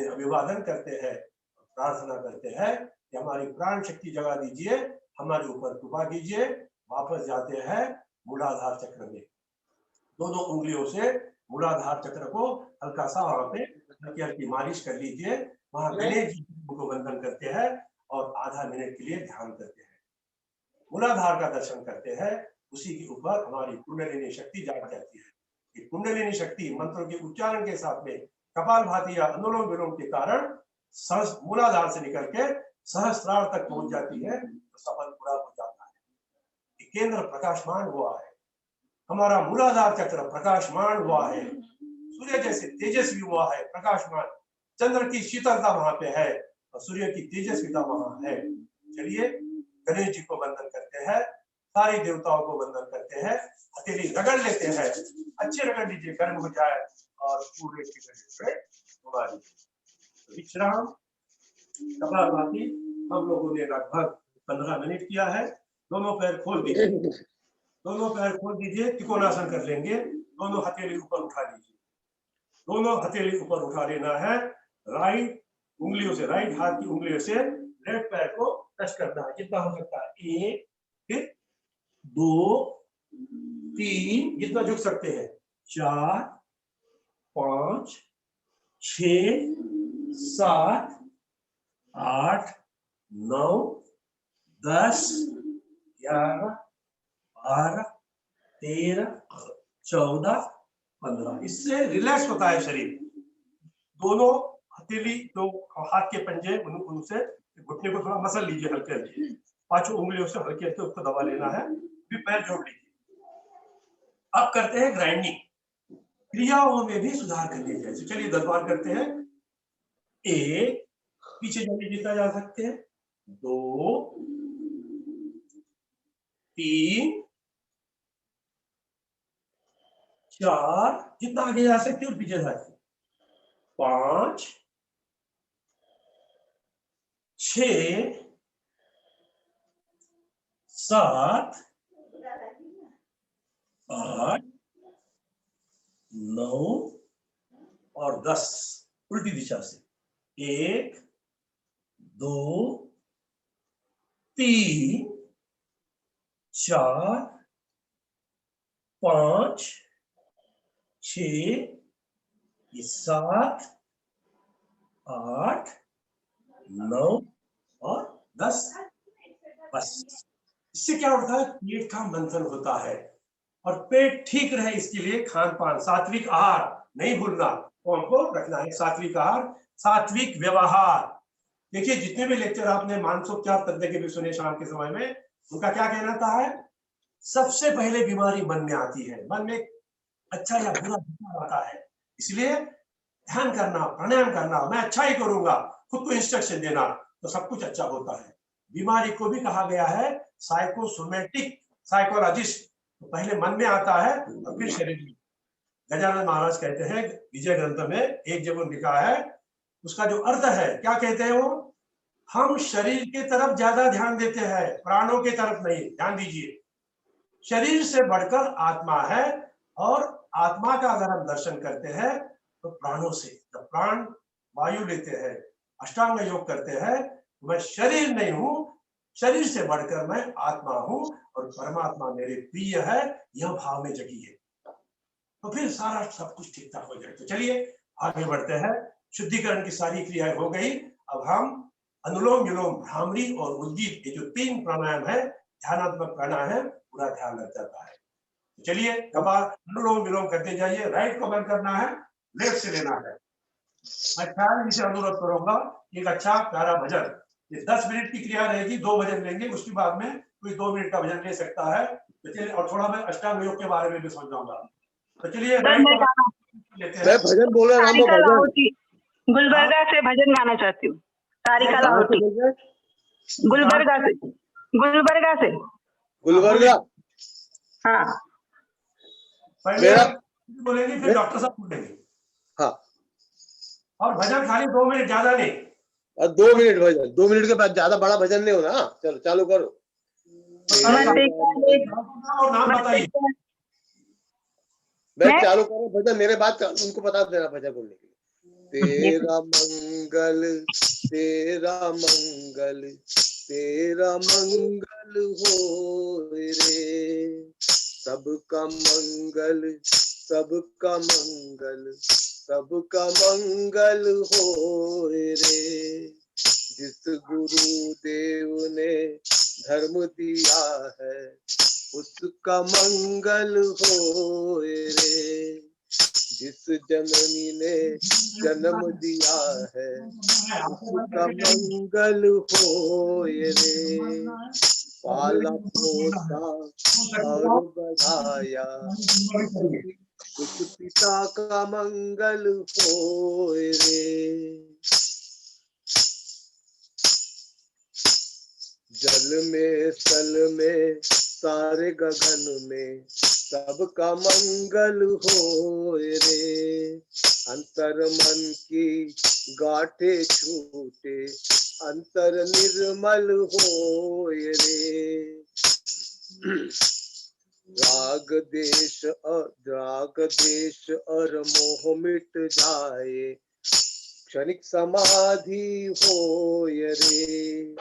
अभिवादन करते हैं, प्रार्थना करते हैं कि हमारी प्राण शक्ति जगा दीजिए, हमारे ऊपर कृपा कीजिए। वापस जाते हैं मूलाधार चक्र में। दोनों उंगलियों से मूलाधार चक्र को हल्का सा वहां पे हल्की हल्की मालिश कर लीजिए। वहां गणेश जी को वंदन करते हैं और आधा मिनट के लिए ध्यान करते हैं, मूलाधार का दर्शन करते हैं। उसी के ऊपर हमारी कुंडलिनी शक्ति जाग जाती है। ये कुंडलिनी शक्ति मंत्रों के उच्चारण के साथ में कपालभाति या अनुलोम विलोम के कारण मूलाधार से निकल के सहस्त्रार तक पहुंच जाती है, तो सफल पूरा हो जाता है। केंद्र प्रकाशमान हुआ है, हमारा मूलाधार चक्र प्रकाशमान हुआ है, सूर्य जैसे तेजस्वी हुआ है, प्रकाशमान। चंद्र की शीतलता वहां पे है और सूर्य की तेजस्विता वहां है। चलिए गणेश जी को वंदन करते हैं, सारी देवताओं को वंदन करते हैं, हथेली रगड़ लेते हैं, अच्छे रगड़ लीजिए, गर्म हो जाए और पूरे की गणेश घुमा लीजिए। विश्राम कपालभाति हम लोगों ने लगभग 15 मिनट किया है। दोनों पैर खोल दीजिए, दोनों पैर खोल दीजिए, त्रिकोणासन कर लेंगे। दोनों हथेली ऊपर उठा लीजिए, दोनों हथेली ऊपर उठा लेना है। राइट उंगलियों से, राइट हाथ की उंगलियों से लेफ्ट पैर को टच करना है, जितना हो सकता है। 1, फिर 2, 3, जितना झुक सकते हैं, 4, 5, 6, 7, 8, 9, 10, 11, 12, 13, 14, 15। इससे रिलैक्स होता है शरीर। दोनों हथेली, दो हाथ के पंजे, उनसे घुटने को थोड़ा मसल लीजिए हल्के हल्के, 5 उंगलियों से हल्के हल्के उसको दबा लेना है। फिर पैर जोड़ लीजिए। अब करते हैं ग्राइंडिंग, क्रियाओं में भी सुधार करने जैसे। चलिए 10 बार करते हैं। 1, पीछे जाने जितना जा सकते हैं, 2, 3, 4, जितना आगे जा सकते हो पीछे जा सकते, 5, 6, 7, 8, 9 और 10 उल्टी दिशा से। 1, 2, 3, 4, 5, 6, 7, 8, 9 और 10। बस इससे क्या होता है, पेट का मंथन होता है। और पेट ठीक रहे इसके लिए खान पान, सात्विक आहार नहीं भूलना। कौन को रखना है सात्विक आहार, सात्विक व्यवहार। देखिए जितने भी लेक्चर आपने मानसोपचार तज्ञ के भी सुने शाम के समय में, उनका क्या कहना था है, सबसे पहले बीमारी मन में आती है। मन में अच्छा या बुरा विचार आता है, इसलिए ध्यान करना, प्राणायाम करना, मैं अच्छा ही करूंगा, खुद को इंस्ट्रक्शन देना, तो सब कुछ अच्छा होता है। बीमारी को भी कहा गया है साइकोसोमेटिक, साइकोलॉजिस्ट। तो पहले मन में आता है और फिर शरीर में। गजानन महाराज कहते हैं विजय ग्रंथ में एक जगह लिखा है, उसका जो अर्थ है क्या कहते हैं वो, हम शरीर के तरफ ज्यादा ध्यान देते हैं, प्राणों के तरफ नहीं। ध्यान दीजिए, शरीर से बढ़कर आत्मा है, और आत्मा का अगर हम दर्शन करते हैं तो प्राणों से। जब प्राण वायु लेते हैं, अष्टांग योग करते हैं, मैं शरीर नहीं हूं, शरीर से बढ़कर मैं आत्मा हूं और परमात्मा मेरे प्रिय है, यह भाव में जगी है, तो फिर सारा सब कुछ ठीक ठाक हो जाए। तो चलिए आगे बढ़ते हैं। शुद्धिकरण की सारी क्रियाएं हो गई। अब हम अनुलोम विलोम, भ्रामरी और उद्गीत, ये जो 3 प्राणायाम है, ध्यानात्मक प्राणायाम, पूरा ध्यान लग जाता है। चलिए कपाल अनुलोम विलोम करते जाइए। राइट को बंद करना है, लेफ्ट से लेना है। मैं ख्याल से अनुरोध करूंगा, एक अच्छा प्यारा भजन, ये 10 मिनट की क्रिया रहेगी, 2 भजन लेंगे, उसके बाद में कोई 2 मिनट का भजन ले सकता है। तो चलिए, और थोड़ा मैं अष्टांग योग के बारे में भी समझाऊंगा। तो चलिए लेते हैं। भजन बोल रहे हैं, गुलबर्गा से भजन गाना चाहती हूँ। तारिका लाहौटी, गुलबर्गा से, गुलबर्गा से। गुलबर्गा, हाँ पहले मेरा आप बोलेंगे, फिर डॉक्टर साहब बोलेंगे। हाँ, और भजन खाली 2 मिनट, ज्यादा नहीं। और 2 मिनट भजन, 2 मिनट के बाद ज्यादा बड़ा भजन नहीं होना। चलो चालू करो। और नाम बताइए। मैं चालू करूं भजन, मेरे बाद उनको बता देना भजन बोलने के लिए। तेरा मंगल, तेरा मंगल, तेरा मंगल हो रे, सबका मंगल, सबका मंगल, सबका मंगल हो रे। जिस गुरुदेव ने धर्म दिया है उसका मंगल हो रे। जिस जननी ने जन्म दिया है उसका मंगल हो रे। पाला पोसा और बढ़ाया उस पिता का मंगल हो रे। जल में स्थल में सारे गगन में सबका मंगल हो रे। अंतर मन की गाठे छूटे अंतर निर्मल हो रे। राग देश और मोह मिट जाए क्षणिक समाधि हो रे।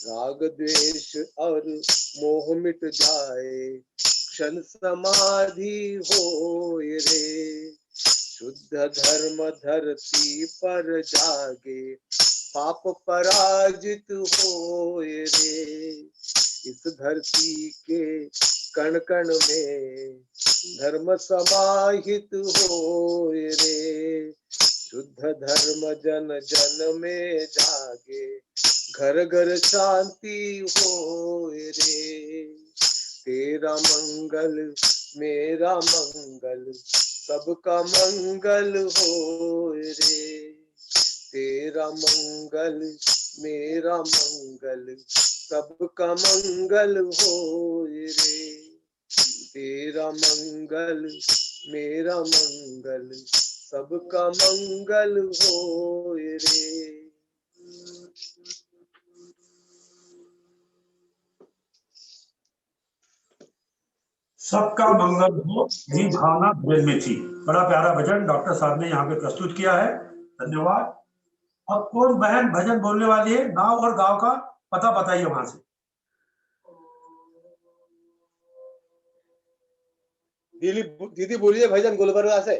राग द्वेष और मोह मिट जाए क्षण समाधि हो रे। शुद्ध धर्म धरती पर जागे पाप पराजित हो रे। इस धरती के कण कण में धर्म समाहित हो रे। शुद्ध धर्म जन जन में जागे घर घर शांति हो रे। तेरा मंगल मेरा मंगल सबका मंगल हो रे। तेरा मंगल मेरा मंगल सबका मंगल हो रे। तेरा मंगल मेरा मंगल सबका मंगल हो रे। सबका मंगल हो, यही भावना भजन में थी। बड़ा प्यारा भजन डॉक्टर साहब ने यहाँ पे प्रस्तुत किया है, धन्यवाद। अब कौन बहन भजन बोलने वाली है? नाम और गांव का पता बताइए वहां से। दीदी बोलिए भजन गुलबर्गा से।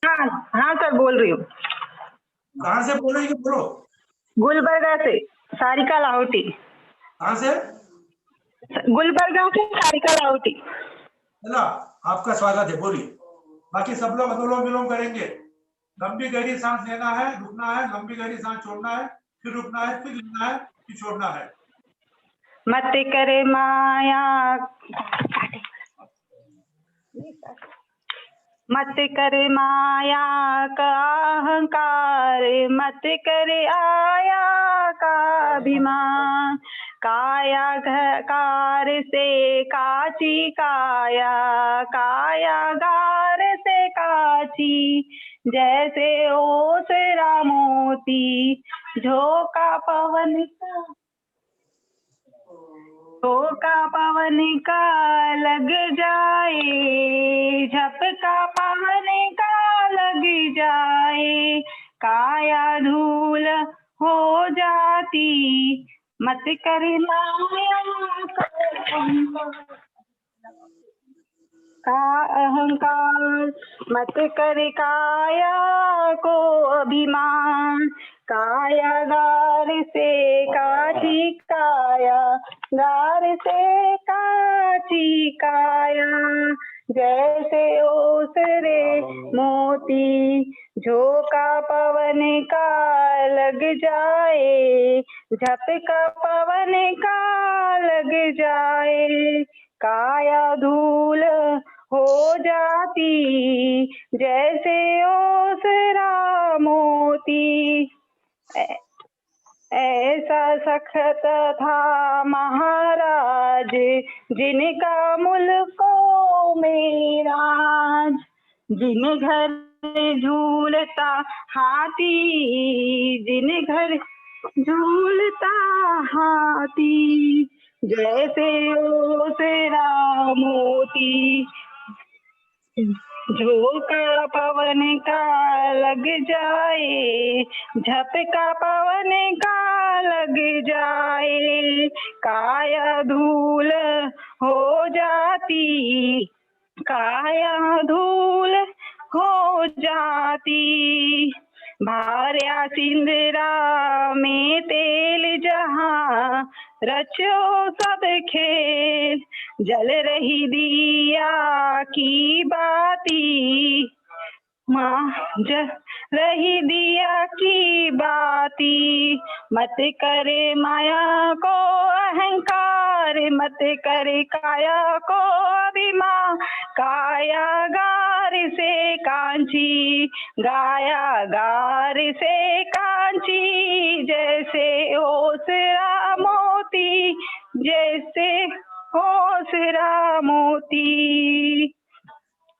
हाँ हाँ सर, बोल रही हूँ। कहाँ से बोल रही है? बोलो। गुलबर्गा से सारिका लाहौटी। कहाँ से? गुलबर्गा से सारिका लाहौटी। चला, आपका स्वागत है, बोलिए। बाकी सब लोग अनुलोम विलोम करेंगे। लंबी गहरी सांस लेना है, रुकना है, लंबी गहरी सांस छोड़ना है, फिर रुकना है, फिर लेना है, फिर छोड़ना है। मत करे माया, मत करे माया का अहंकार, मत करे आया का अभिमान। काया कार से काची काया, काया गार से काची। जैसे ओसरा मोती झोंका पवन का, झोंका पवन का लग जाए, झपका पवन का लग जाए। काया धूल हो जाती, मत कर माया का अहंकार, मत कर काया को अभिमान। काया गार से काची काया, गार से काची काया। जैसे ओसरे मोती झोंका पवन का लग जाए, झपका पवन का लग जाए। काया धूल हो जाती, जैसे ओसरा मोती। ऐसा सख्त था महाराज जिनका मुल्क में राज, जिन घर झूलता हाथी, जिन घर झूलता हाथी, जैसे ओसरा मोती, झोंका पवन का लग जाए, झपका पवन का लग जाए, काया धूल हो जाती, काया धूल हो जाती, भार्या सिंदरा में तेल जहाँ, रचो सब खेल, जल रही दिया की बाती, माँ जल रही दिया की बाती, मत करे माया को अहंकार, मत करे काया को अभिमान, काया गार से कांची, गाया गार से कांची, जैसे ओसरा मोती, जैसे ओसरा मोती,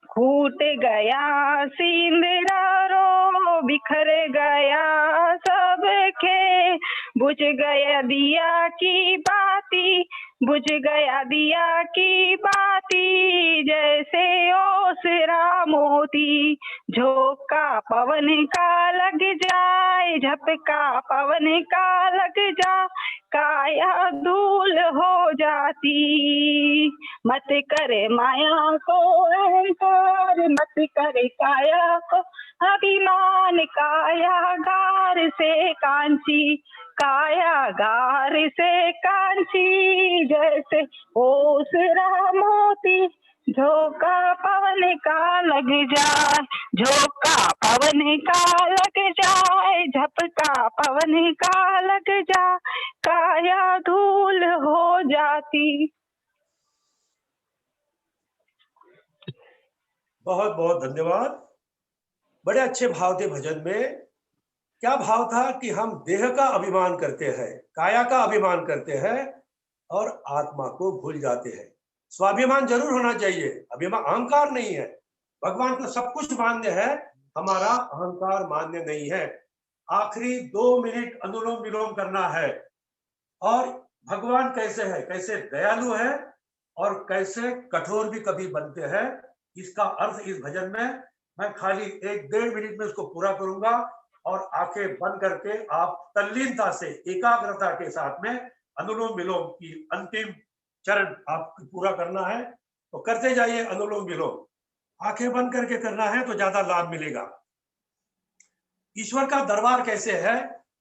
फूट गया सिंदूरा रो, बिखर गया सब खे, बुझ गया दिया की बाती, बुझ गया दिया की बाती, जैसे ओसरा मोती, झोंका पवन का लग जाए, झपका पवन का लग जाए, काया धूल हो जाती, मत करे माया को अहंकार, मत करे काया को अभिमान, काया गार से कांची, काया गार से कांची, जैसे ओसरा मोती, झोंका पवन का लग जाए, झोंका पवन का लग जाए, झपका पवन का लग जाए, काया धूल हो जाती। बहुत बहुत धन्यवाद। बड़े अच्छे भाव थे भजन में। क्या भाव था कि हम देह का अभिमान करते हैं, काया का अभिमान करते हैं और आत्मा को भूल जाते हैं। स्वाभिमान जरूर होना चाहिए, अभिमान अहंकार नहीं है। भगवान को सब कुछ मान्य है, हमारा अहंकार मान्य नहीं है। आखिरी 2 मिनट अनुलोम विलोम करना है। और भगवान कैसे है, कैसे दयालु है और कैसे कठोर भी कभी बनते हैं, इसका अर्थ इस भजन में मैं खाली 1-1.5 मिनट में उसको पूरा करूंगा। और आंखें बंद करके आप तल्लीनता से, एकाग्रता के साथ में अनुलोम विलोम की अंतिम चरण आपको पूरा करना है। तो करते जाइए अनुलोम विलोम। आंखें बंद करके करना है तो ज्यादा लाभ मिलेगा। ईश्वर का दरबार कैसे है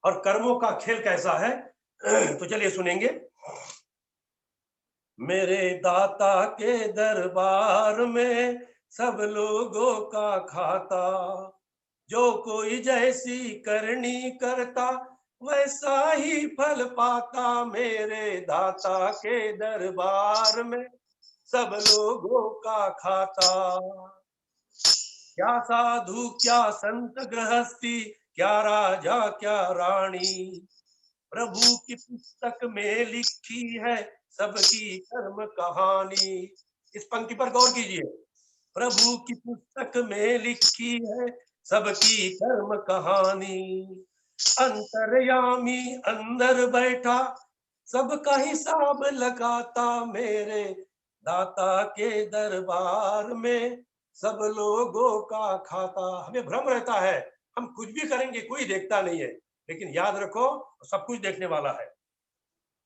और कर्मों का खेल कैसा है, तो चलिए सुनेंगे। मेरे दाता के दरबार में सब लोगों का खाता, जो कोई जैसी करनी करता वैसा ही फल पाता। मेरे दाता के दरबार में सब लोगों का खाता। क्या साधु क्या संत गृहस्थी, क्या राजा क्या रानी, प्रभु की पुस्तक में लिखी है सबकी कर्म कहानी। इस पंक्ति पर गौर कीजिए। प्रभु की पुस्तक में लिखी है सबकी कर्म कहानी। अंतर्यामी अंदर बैठा सबका हिसाब लगाता। मेरे दाता के दरबार में सब लोगों का खाता। हमें भ्रम रहता है हम कुछ भी करेंगे कोई देखता नहीं है, लेकिन याद रखो सब कुछ देखने वाला है।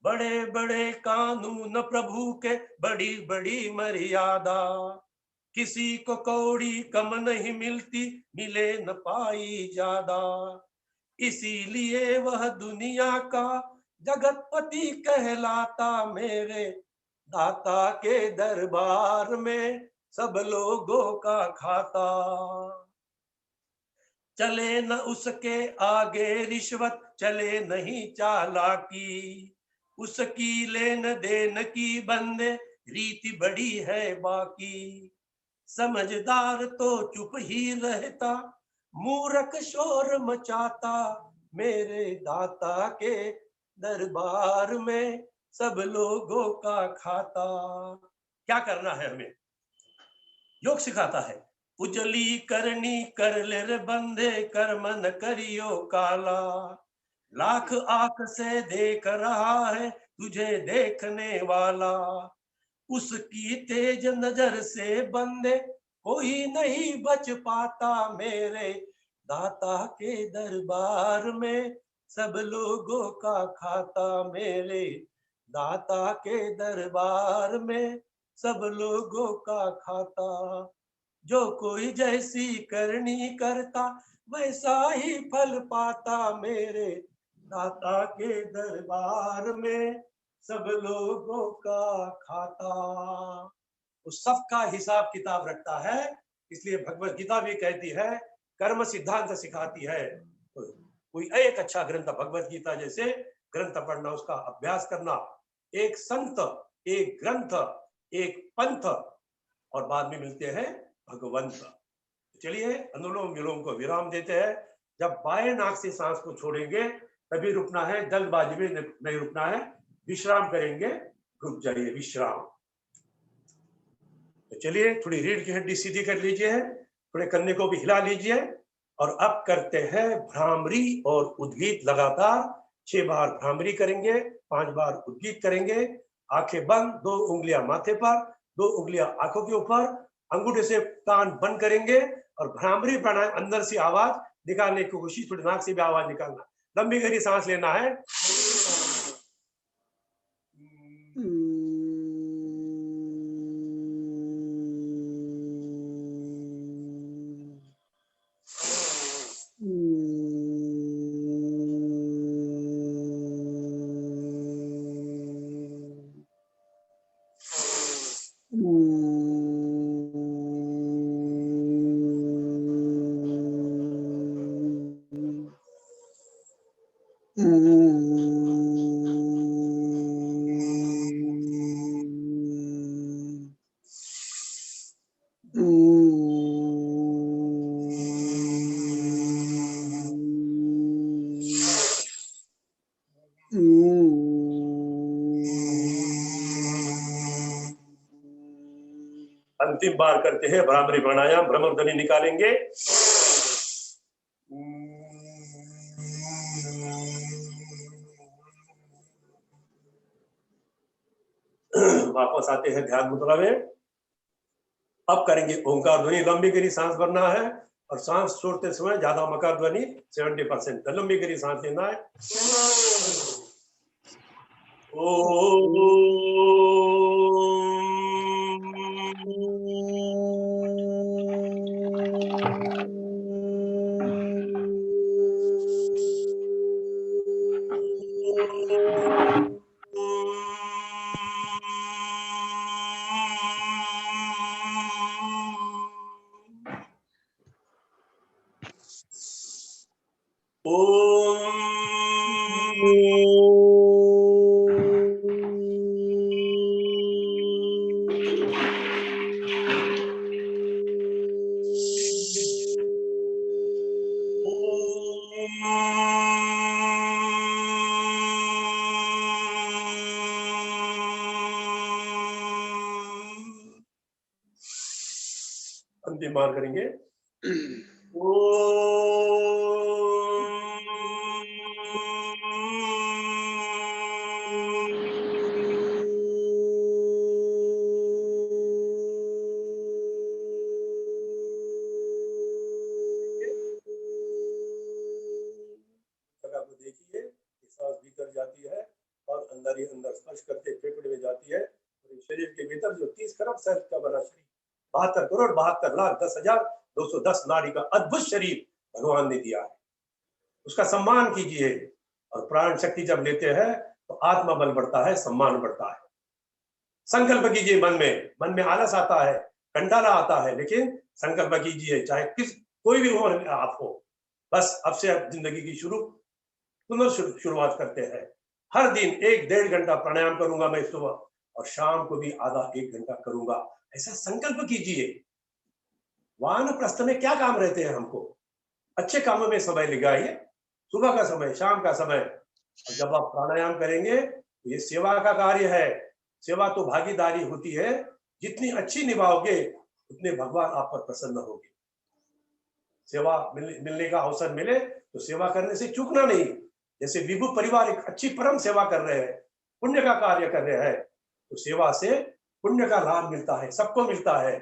बड़े बड़े कानून प्रभु के, बड़ी बड़ी मर्यादा, किसी को कौड़ी कम नहीं मिलती, मिले न पाई ज्यादा। इसीलिए वह दुनिया का जगतपति कहलाता। मेरे दाता के दरबार में सब लोगों का खाता। चले न उसके आगे रिश्वत, चले नहीं चालाकी, उसकी लेन देन की बंदे रीति बड़ी है बाकी। समझदार तो चुप ही रहता, मूर्ख शोर मचाता। मेरे दाता के दरबार में सब लोगों का खाता। क्या करना है हमें? योग सिखाता है। उजली करनी कर ले रे बंदे, कर्म न करियो काला, लाख आंख से देख रहा है तुझे देखने वाला, उसकी तेज नजर से बंदे कोई नहीं बच पाता, मेरे दाता के दरबार में सब लोगों का खाता, मेरे दाता के दरबार में सब लोगों का खाता, जो कोई जैसी करनी करता वैसा ही फल पाता, मेरे दाता के दरबार में सब लोगों का खाता। तो सबका हिसाब किताब रखता है, इसलिए भगवत गीता भी कहती है, कर्म सिद्धांत सिखाती है। तो कोई एक अच्छा ग्रंथ भगवत गीता जैसे ग्रंथ पढ़ना, उसका अभ्यास करना, एक संत, एक ग्रंथ, एक पंथ, और बाद में मिलते हैं भगवंत। चलिए अनुलोम विलोम को विराम देते हैं। जब बाएं नाक से सांस को छोड़ेंगे तभी रुकना है, जल्दबाजी में नहीं रुकना है, विश्राम करेंगे, रुक जाइए, विश्राम। तो चलिए थोड़ी रीढ़ की हड्डी सीधी कर लीजिए, थोड़े कन्ने को भी हिला लीजिए, और अब करते हैं भ्रामरी और उद्गीत लगातार। 6 बार भ्रामरी करेंगे, 5 बार उद्गीत करेंगे। आंखें बंद, 2 उंगलियां माथे पर, 2 उंगलियां आंखों के ऊपर, अंगूठे से कान बंद करेंगे और भ्रामरी प्राणायाम, अंदर से आवाज निकालने की कोशिश, थोड़ी नाक से भी आवाज निकालना, लंबी गहरी सांस लेना है। अंतिम बार करते हैं भ्रामरी प्राणायाम, भ्रमर ध्वनि निकालेंगे। वापस आते हैं ध्यान मुद्रा में। अब करेंगे ओंकार ध्वनि, लंबी गहरी सांस भरना है, और सांस छोड़ते समय ज्यादा मकार ध्वनि 70%, लंबी गहरी सांस लेना है। अंतिम बार करेंगे। जगह को देखिए, सांस भीतर जाती है और अंदर ही अंदर स्पर्श करते फेफड़े में जाती है, और शरीर के भीतर जो 30 खरब सेल का बना शरीर, 72 करोड़ 72 लाख 10,210 नाड़ी का अद्भुत शरीर भगवान ने दिया है, उसका सम्मान कीजिए। और प्राण शक्ति जब लेते हैं तो आत्मा बल बढ़ता है, सम्मान बढ़ता है। संकल्प कीजिए, मन में आलस आता है, कंटाला आता है, लेकिन संकल्प कीजिए, चाहे कोई भी उम्र में आप हो, बस अब से जिंदगी की शुरुआत करते हैं। हर दिन 1-1.5 घंटा प्राणायाम करूंगा मैं सुबह, और शाम को भी आधा 1 घंटा करूंगा, ऐसा संकल्प कीजिए। वानप्रस्थ में क्या काम रहते हैं हमको, अच्छे कामों में समय लगाइए, सुबह का समय, शाम का समय। और जब आप प्राणायाम करेंगे तो ये सेवा का कार्य है। सेवा तो भागीदारी होती है, जितनी अच्छी निभाओगे उतने भगवान आप पर प्रसन्न होंगे। सेवा मिलने का अवसर मिले तो सेवा करने से चूकना नहीं। जैसे विभु परिवार एक अच्छी परम सेवा कर रहे हैं, पुण्य का कार्य कर रहे हैं, तो सेवा से पुण्य का लाभ मिलता है, सबको मिलता है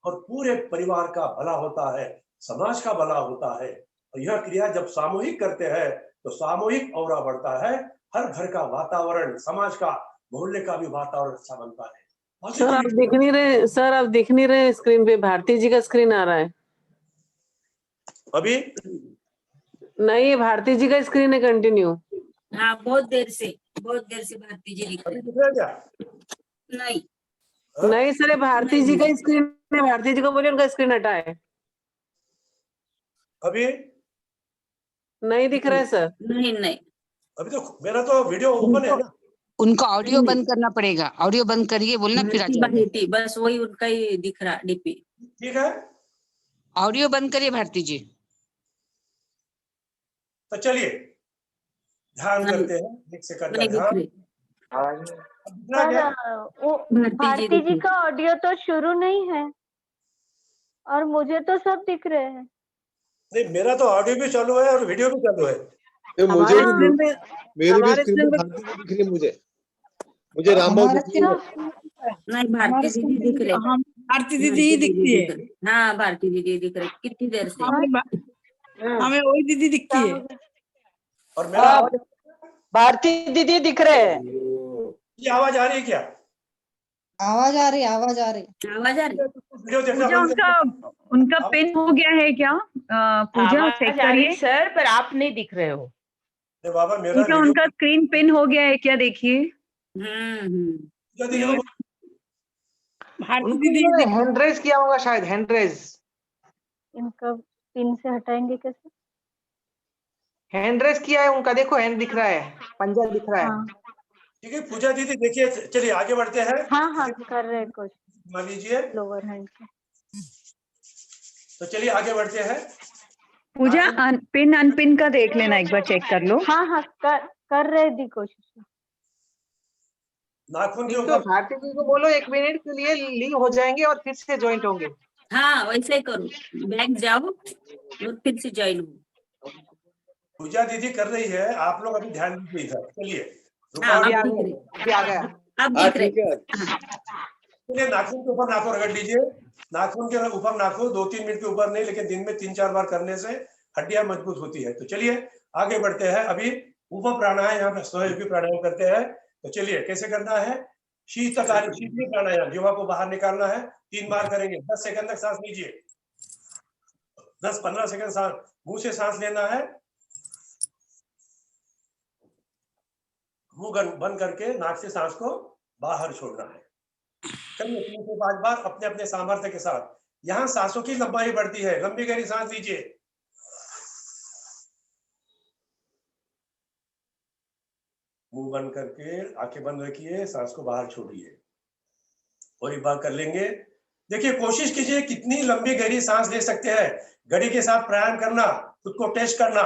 और पूरे परिवार का भला होता है, समाज का भला होता है। और यह क्रिया जब सामूहिक करते हैं तो सामूहिक औरा बढ़ता है, हर घर का वातावरण, समाज का, मोहल्ले का भी वातावरण अच्छा बनता है। सर आप दिख नहीं रहे, सर आप दिख नहीं रहे स्क्रीन पे, भारती जी का स्क्रीन आ रहा है। अभी नहीं, भारती जी का स्क्रीन है कंटिन्यू। हाँ, बहुत देर से भारती जी दिख रहे दिख रहा है क्या? नहीं। हाँ? नहीं सर, ये भारती जी का स्क्रीन है, भारती जी को बोलिए उनका स्क्रीन हटा है। अभी नहीं दिख रहा है सर। नहीं नहीं, अभी तो मेरा तो वीडियो ओपन है ना। उनको ऑडियो बंद करना पड़ेगा, ऑडियो बंद करिए बोलना फिर आ जाएगा। भारती बस वही उनका ही दिख रहा डीपी। ठीक है, ऑडियो बंद करिए भारती जी। तो चलिए ध्यान नहीं। करते हैं, एक सेकंड का नहीं दिख ध्यान। रही दिखना क्या? वो भारती भारती जी जी दिख का ऑडियो तो शुरू नहीं है और मुझे तो सब दिख रहे हैं। नहीं, मेरा तो ऑडियो भी चालू है और वीडियो भी चालू है। ये मुझे हमारे भी, स्क्रीन पे, मेरी भी हमारे स्क्रीन स्क्रीन पे पे भारती जी दिख रही है मुझे रामबाग दिख रही है। नहीं, भारती दीदी दिख रहे। भारती दीदी ही दिखती है। हाँ, भारती दीदी दिख रहे कितनी देर से। हमें वही दीदी दिखती है। और मेरा भारती दीदी दिख रहे हैं। ये आवाज आ रही है क्या? आवाज आ रही, आवाज आ रही। आवाज आ रही है? वीडियो देखना पूजा बंद कर। उनका पिन हो गया है क्या? पूजा चेक करिए सर, पर आप नहीं दिख रहे हो। अरे बाबा मेरा पूजा, वीडियो उनका स्क्रीन पिन हो गया है क्या देखिए। जो दिखे वो भारती दीदी हैंड रेज किया होगा शायद, हैंड रेज। इनका पिन से हटाएंगे कैसे? हैंड रेज किया है उनका, देखो हैंड दिख रहा है, पंजा दिख रहा है। हाँ ठीक है पूजा दीदी, देखिए चलिए आगे बढ़ते हैं। हाँ कर रहे हैं कुछ मान लीजिए, लोअर हैंड से। तो चलिए आगे बढ़ते हैं। पूजा पिन अनपिन का देख लेना, एक बार चेक कर लो। हाँ कर रहे दी कोशिश। नाखून के तो ऊपर भारती जी को बोलो 1 मिनट के लिए लीव हो जाएंगे और फिर से ज्वाइंट होंगे। हाँ, वैसे ही करो, बैक जाओ और फिर से ज्वाइन हो। पूजा दीदी कर रही है, आप लोग अभी ध्यान दीजिए इधर। चलिए हाँ, अभी अब आ दिख गया, रहे, अभी आ गया। अब हाँ दिख रहे। ठीक है। चलिए नाखून के ऊपर नाखून रगड़ लीजिए। नाखून के ऊपर नाखून 2-3 मिनट के ऊपर नहीं, लेकिन दिन में 3-4 बार करने से हड्डियां मजबूत होती है। तो चलिए आगे बढ़ते हैं। अभी ऊपर प्राणायाम, यहाँ पे स्वयं प्राणायाम करते हैं। तो चलिए कैसे करना है? शीतकारी शीतली प्राणायाम, जीवा को बाहर निकालना है। 3 बार करेंगे। 10 सेकंड तक सांस लीजिए। 10-15 सेकंड सांस मुंह से सांस लेना है, मुंह बंद करके नाक से सांस को बाहर छोड़ना है। करिए 3 से 5 बार अपने अपने सामर्थ्य के साथ। यहाँ सांसों की लंबाई बढ़ती है। लंबी गहरी सांस लीजिए। मुंह बंद करके आंखें बंद रखिए, सांस को बाहर छोड़िए। और एक बार कर लेंगे। देखिए कोशिश कीजिए कितनी लंबी गहरी सांस ले सकते हैं। घड़ी के साथ प्राणायाम करना, खुद को टेस्ट करना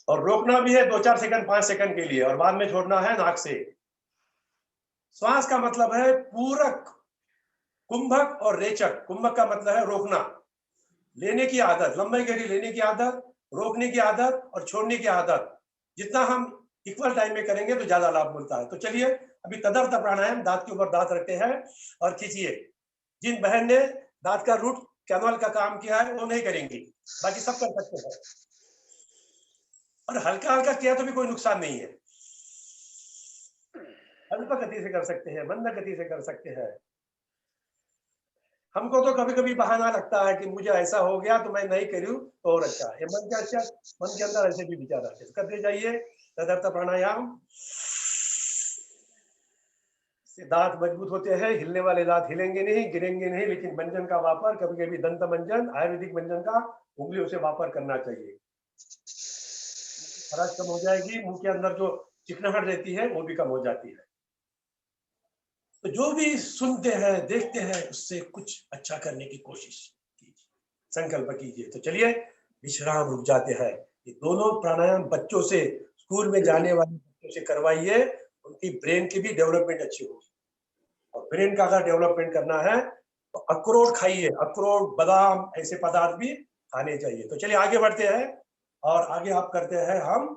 और रोकना भी है 2-4 सेकंड 5 सेकंड के लिए, और बाद में छोड़ना है नाक से। श्वास का मतलब है पूरक, कुंभक और रेचक। कुंभक का मतलब है रोकना, लेने की आदत, लंबाई गहरी लेने की आदत, रोकने की आदत और छोड़ने की आदत। जितना हम इक्वल टाइम में करेंगे तो ज्यादा लाभ मिलता है। तो चलिए अभी तदर्थ प्राणायाम, दांत के ऊपर दांत रखते हैं और खींचिए। जिन बहन ने दांत का रूट कैनल का काम किया है वो नहीं करेंगी, बाकी सब कर सकते हैं। और हल्का हल्का किया तो भी कोई नुकसान नहीं है। अल्प गति से कर सकते हैं, मंद गति से कर सकते हैं। हमको तो कभी कभी बहाना लगता है कि मुझे ऐसा हो गया तो मैं नहीं करूं तो और अच्छा है। मन के अच्छा, मन के अंदर ऐसे भी विचार आते हैं। करते जाइए तदर्थ प्राणायाम से दांत मजबूत होते हैं। हिलने वाले दांत हिलेंगे नहीं, गिरेंगे नहीं, लेकिन व्यंजन का वापर, कभी कभी दंत मंजन, आयुर्वेदिक व्यंजन का उंगलियों से वापर करना चाहिए। खराश कम हो जाएगी, मुंह के अंदर जो चिकनाहट रहती है वो भी कम हो जाती है। तो जो भी सुनते हैं देखते हैं उससे कुछ अच्छा करने की कोशिश कीजिए, संकल्प कीजिए। तो चलिए विश्राम रुक जाते हैं। ये दोनों प्राणायाम बच्चों से, स्कूल में जाने वाले बच्चों से करवाइए, उनकी ब्रेन की भी डेवलपमेंट अच्छी होगी और ब्रेन का अगर डेवलपमेंट करना है तो अखरोट खाइए, अखरोट, बादाम ऐसे पदार्थ भी खाने चाहिए। तो चलिए आगे बढ़ते हैं और आगे आप करते हैं हम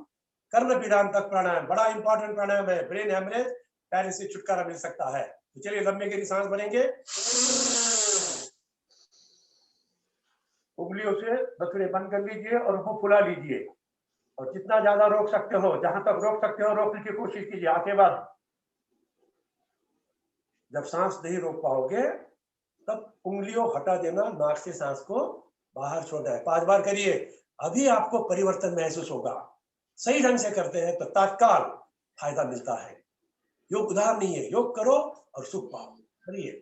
कर्ण विरांतक प्राणायाम। बड़ा इंपॉर्टेंट प्राणायाम है, ब्रेन हेमरेज, पहले से छुटकारा मिल सकता है। तो चलिए लंबे गहरी सांस भरेंगे, उंगलियों से दसरे बंद कर लीजिए और उनको फुला लीजिए, और जितना ज्यादा रोक सकते हो, जहां तक रोक सकते हो रोकने की कोशिश कीजिए। आंखें बंद। जब सांस नहीं रोक पाओगे तब उंगलियों हटा देना, नाक से सांस को बाहर छोड़ना है। 5 बार करिए, अभी आपको परिवर्तन महसूस होगा। सही ढंग से करते हैं तो तत्काल फायदा मिलता है। योग उधार नहीं है, योग करो और सुख पाओ। करिए।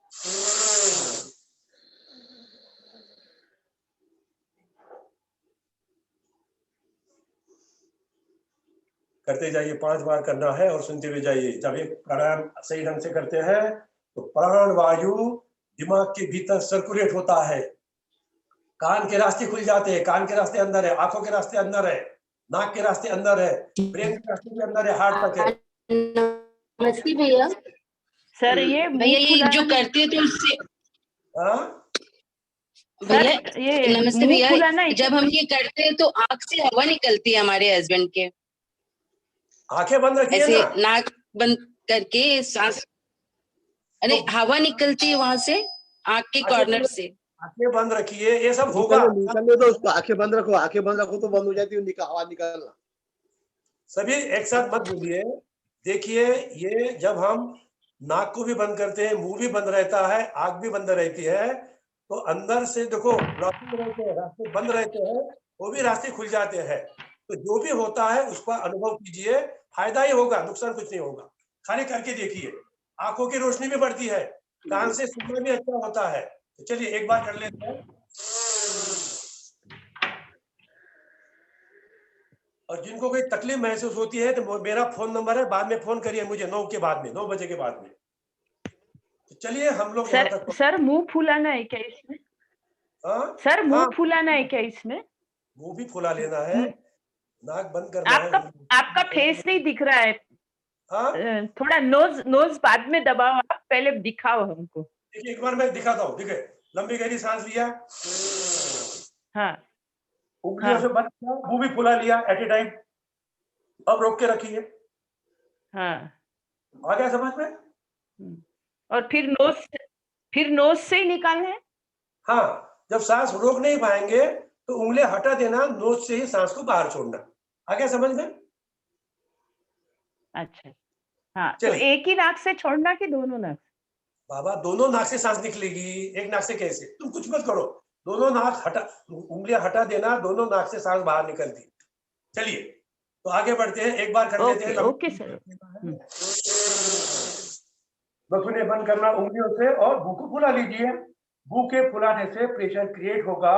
करते जाइए, 5 बार करना है और सुनते हुए जाइए। जब एक प्राणायाम सही ढंग से करते हैं तो प्राण वायु दिमाग के भीतर सर्कुलेट होता है, कान के रास्ते खुल जाते हैं, कान के रास्ते अंदर है, आंखों के रास्ते अंदर है, नाक के रास्ते अंदर है, ब्रेन के रास्ते भी अंदर है, हार्ट तक है। नमस्ते भैया। सर ये भैया ये जो करते हैं तो उससे हाँ? भैया ये नमस्ते मुंह भैया, फुलाना है जब हम ये करते हैं तो आँख से हवा निकलती है हमारे हस्बैंड के, आंखें बंद रखिए ऐसे ना। नाक बंद करके सांस, अरे हवा निकलती है वहां से आँख के कॉर्नर से। आंखें बंद रखिए, ये सब होगा। निकलने दो उसको, आंखें बंद रखो, आंखें बंद रखो तो बंद हो जाती है हवा निकालना। सभी एक साथ मत बोलिए। देखिए, ये जब हम नाक को भी बंद करते हैं, मुंह भी बंद रहता है, आंख भी बंद रहती है, तो अंदर से देखो ब्लॉकिंग रहते हैं, रास्ते बंद रहते हैं, वो भी रास्ते खुल जाते हैं। तो जो भी होता है उसका अनुभव कीजिए, फायदा ही होगा, नुकसान कुछ नहीं होगा। खाली करके देखिए, आंखों की रोशनी भी बढ़ती है, कान से सुनना भी अच्छा होता है। तो चलिए एक बार कर लेते हैं। और जिनको कोई तकलीफ महसूस होती है तो मेरा फोन नंबर है, बाद में फोन करिए मुझे 9 के बाद में, 9 बजे के बाद में। तो चलिए हम लोग यहाँ तक। सर मुंह फुलाना है क्या इसमें? हाँ? सर मुंह हाँ, फुलाना है क्या इसमें? मुंह भी फुला लेना है, नाक बंद करना है। आपका फेस नहीं दिख रहा है। हाँ? थोड़ा नोज बाद में दबाओ, आप पहले दिखाओ हमको। देखिए एक बार मैं दिखाता हूँ। ठीक है, लंबी गहरी सांस लिया, हाँ, उंगलियों से बंद किया, मुंह भी फुला लिया एट ए टाइम। अब रोक के रखिए। हाँ। आ गया समझ में? और फिर नोज से ही निकालना है। हाँ, जब सांस रोक नहीं पाएंगे तो उंगलियां हटा देना, नोज से ही सांस को बाहर छोड़ना। आ गया समझ में? अच्छा, हाँ। तो चलिए। एक ही नाक से छोड़ना कि दोनों नाक? बाबा दोनों नाक से सांस निकलेगी, एक नाक से कैसे? तुम कुछ मत करो, दोनों नाक हटा, उंगलियां हटा देना, दोनों नाक से सांस बाहर निकलती। चलिए तो आगे बढ़ते हैं, एक बार कर लेते हैं। Okay sir. बसुने बंद करना उंगलियों से और मुंह को फुला लीजिए। मुंह के फुलाने से प्रेशर क्रिएट होगा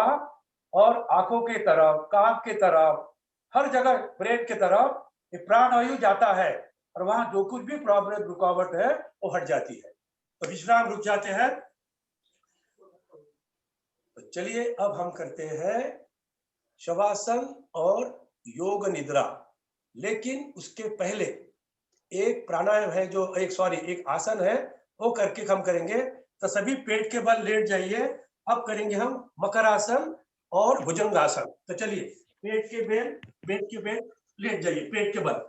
और आंखों के तरफ, कान के तरफ, हर जगह ब्रेन के तरफ प्राणवायु जाता है और वहां जो कुछ भी प्रॉब्लम, रुकावट है वो हट जाती है। तो विश्राम रुक जाते हैं। तो चलिए अब हम करते हैं शवासन और योग निद्रा। लेकिन उसके पहले एक प्राणायाम है, जो एक आसन है, वो करके हम करेंगे। तो सभी पेट के बल लेट जाइए। अब करेंगे हम मकरासन और भुजंगासन। तो चलिए पेट के बल लेट जाइए, पेट के बल,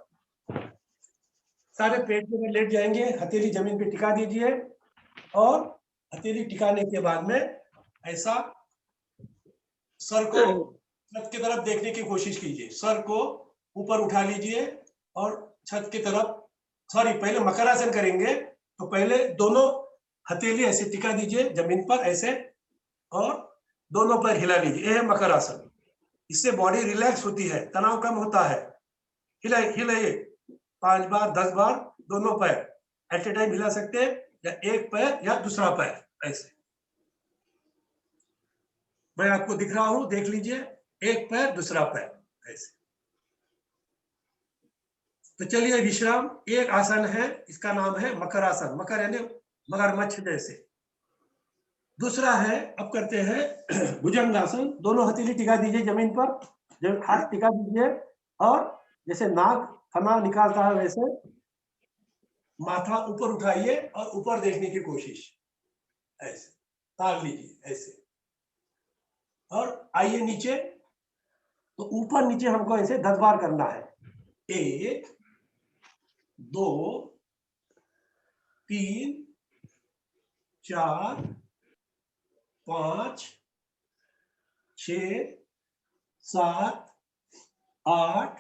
सारे पेट के बल लेट जाएंगे। हथेली जमीन पे टिका दीजिए और हथेली टिकाने के बाद में ऐसा सर को छत की तरफ देखने की कोशिश कीजिए। सर को ऊपर उठा लीजिए और छत की तरफ, पहले मकरासन करेंगे तो पहले दोनों हथेली ऐसे टिका दीजिए जमीन पर ऐसे और दोनों पैर हिला लीजिए। यह है मकरासन। इससे बॉडी रिलैक्स होती है, तनाव कम होता है। हिलाइए 5 बार 10 बार, दोनों पैर एट ए टाइम हिला सकते हैं, या एक पैर या दूसरा पैर ऐसे। मैं आपको दिख रहा हूं, देख लीजिए, एक पैर दूसरा पैर ऐसे। तो चलिए विश्राम। एक आसन है, इसका नाम है मकरासन। मकर यानी मगरमच्छ जैसे। दूसरा है, अब करते हैं भुजंगासन। दोनों हथेली टिका दीजिए जमीन पर, जब हाथ टिका दीजिए और जैसे नाक खाना निकालता है वैसे माथा ऊपर उठाइए और ऊपर देखने की कोशिश, ऐसे ताक लीजिए ऐसे, और आइए नीचे। तो ऊपर नीचे हमको ऐसे 10 बार करना है। 1 2 3 4 5 6 7 8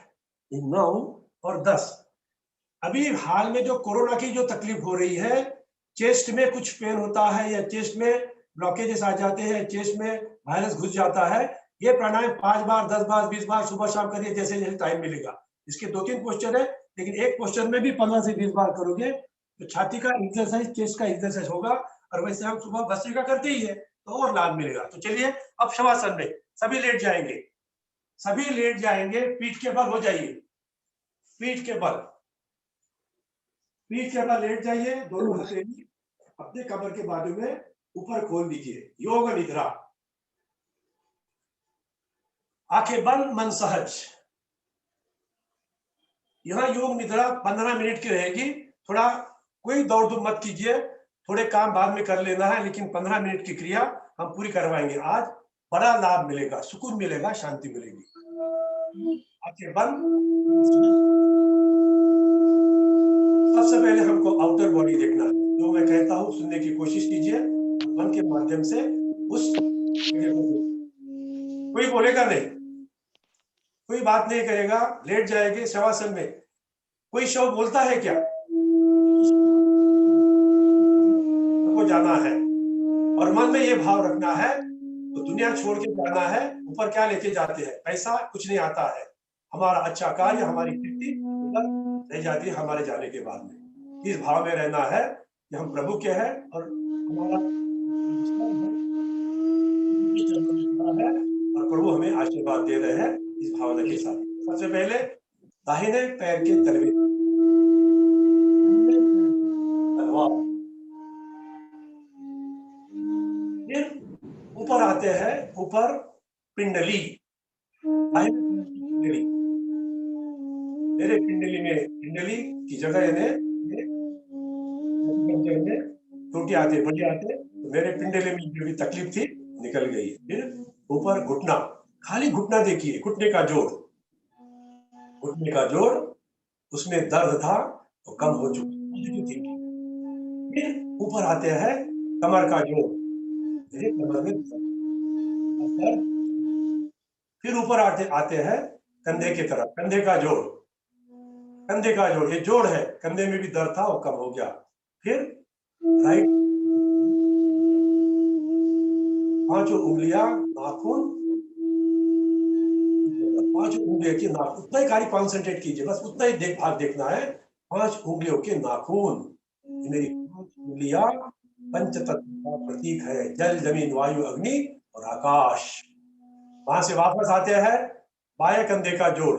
9 और 10। अभी हाल में जो कोरोना की जो तकलीफ हो रही है, चेस्ट में कुछ पेन होता है या चेस्ट में ब्लॉकेजेस आ जाते हैं, चेस्ट में वायरस घुस जाता है, ये प्राणायाम 5 बार 10 बार 20 बार सुबह शाम करिए, जैसे जैसे टाइम मिलेगा। इसके 2-3 पोस्चर है, लेकिन एक पोस्चर में भी 15 से 20 बार करोगे तो छाती का एक्सरसाइज, चेस्ट का एक्सरसाइज होगा। और वैसे हम सुबह भस्त्रिका करते ही है तो और लाभ मिलेगा। तो चलिए अब शवासन में सभी लेट जाएंगे, सभी लेट जाएंगे, पीठ के बल हो जाइए, पीठ के बल, पीठ के बल लेट जाइए, दोनों हथेली अपने कमर के बाजू में ऊपर खोल दीजिए। योग निद्रा, आंखें बंद, मन सहज। यहाँ योग निद्रा 15 मिनट की रहेगी। थोड़ा कोई दौड़ धूप मत कीजिए, थोड़े काम बाद में कर लेना है, लेकिन 15 मिनट की क्रिया हम पूरी करवाएंगे आज। बड़ा लाभ मिलेगा, सुकून मिलेगा, शांति मिलेगी। आंखें बंद। सबसे पहले हमको आउटर बॉडी देखना है। जो मैं कहता हूँ सुनने की कोशिश कीजिए, मन के माध्यम से उस कोई बोलेगा नहीं, कोई बात नहीं करेगा, लेट जाएंगे शवासन में। कोई शव बोलता है क्या? को जाना है और मन में ये भाव रखना है, तो दुनिया छोड़ के जाना है। ऊपर क्या लेके जाते हैं? पैसा कुछ नहीं आता है, हमारा अच्छा कार्य, हमारी कीर्ति रह जाती है हमारे जाने के बाद में। इस भाव में रहना है कि हम प्रभु के हैं और हमारा है और प्रभु हमें आशीर्वाद दे रहे हैं इस भावना के साथ। सबसे पहले दाहिने पैर के तलवे, फिर ऊपर आते हैं, ऊपर पिंडली, पिंडली, मेरे पिंडली में, पिंडली की जगह छोटी आते बड़ी आते, तो मेरे पिंडली में जो भी तकलीफ थी निकल गई। फिर ऊपर घुटना, खाली घुटना देखिए, घुटने का जोड़, घुटने का जोड़, उसमें दर्द था तो कम हो चुका। फिर ऊपर आते हैं कमर का जोड़, कमर में दर्द। फिर ऊपर आते हैं कंधे की तरफ, कंधे का जोड़, कंधे का जोड़, ये जोड़ है, कंधे में भी दर्द था वो कम हो गया। फिर राइट, 5 उंगलियां नाखून, 5 उंगलियों के नाखून, उतना ही खाली कॉन्सेंट्रेट कीजिए, बस उतना ही भाग देखना है। 5 उंगलियों के नाखून, मेरी 5 उंगलियां पंचतत्व का प्रतीक है, जल जमीन वायु अग्नि और आकाश। वहां से वापस आते हैं बाएं कंधे का जोड़,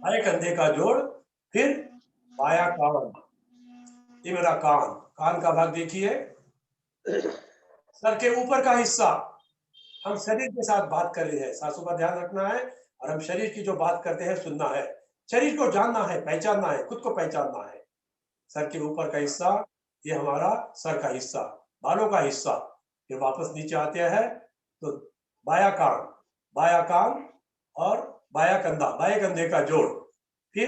बाएं कंधे का जोड़, फिर बाया कान, ये मेरा कान, कान का भाग देखिए, सर के ऊपर का हिस्सा। हम शरीर के साथ बात कर रहे हैं, सांसों का ध्यान रखना है और हम शरीर की जो बात करते हैं सुनना है, शरीर को जानना है, पहचानना है, खुद को पहचानना है। सर के ऊपर का हिस्सा, ये हमारा सर का हिस्सा, बालों का हिस्सा। फिर वापस नीचे आते हैं तो बाया कान और बाया कंधा, बाएं कंधे का जोड़, फिर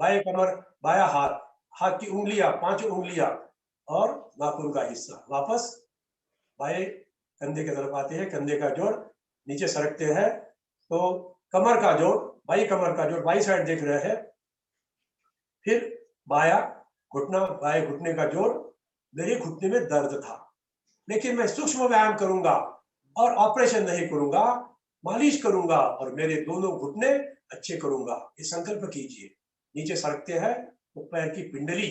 बाएं कमर, बाया हाथ, हाथ की उंगलियां, 5 उंगलियां और नाखून का हिस्सा। वापस बाएं कंधे की तरफ आते हैं, कंधे का जोड़, नीचे सरकते हैं तो कमर का जोड़, बाई कमर का जोड़, बाई साइड देख रहे हैं। फिर बाया घुटना, बाएं घुटने का जोड़। मेरे घुटने में दर्द था, लेकिन मैं सूक्ष्म व्यायाम करूंगा और ऑपरेशन नहीं करूंगा, मालिश करूंगा और मेरे दोनों घुटने अच्छे करूंगा, ये संकल्प कीजिए। नीचे सरकते हैं तो पैर की पिंडली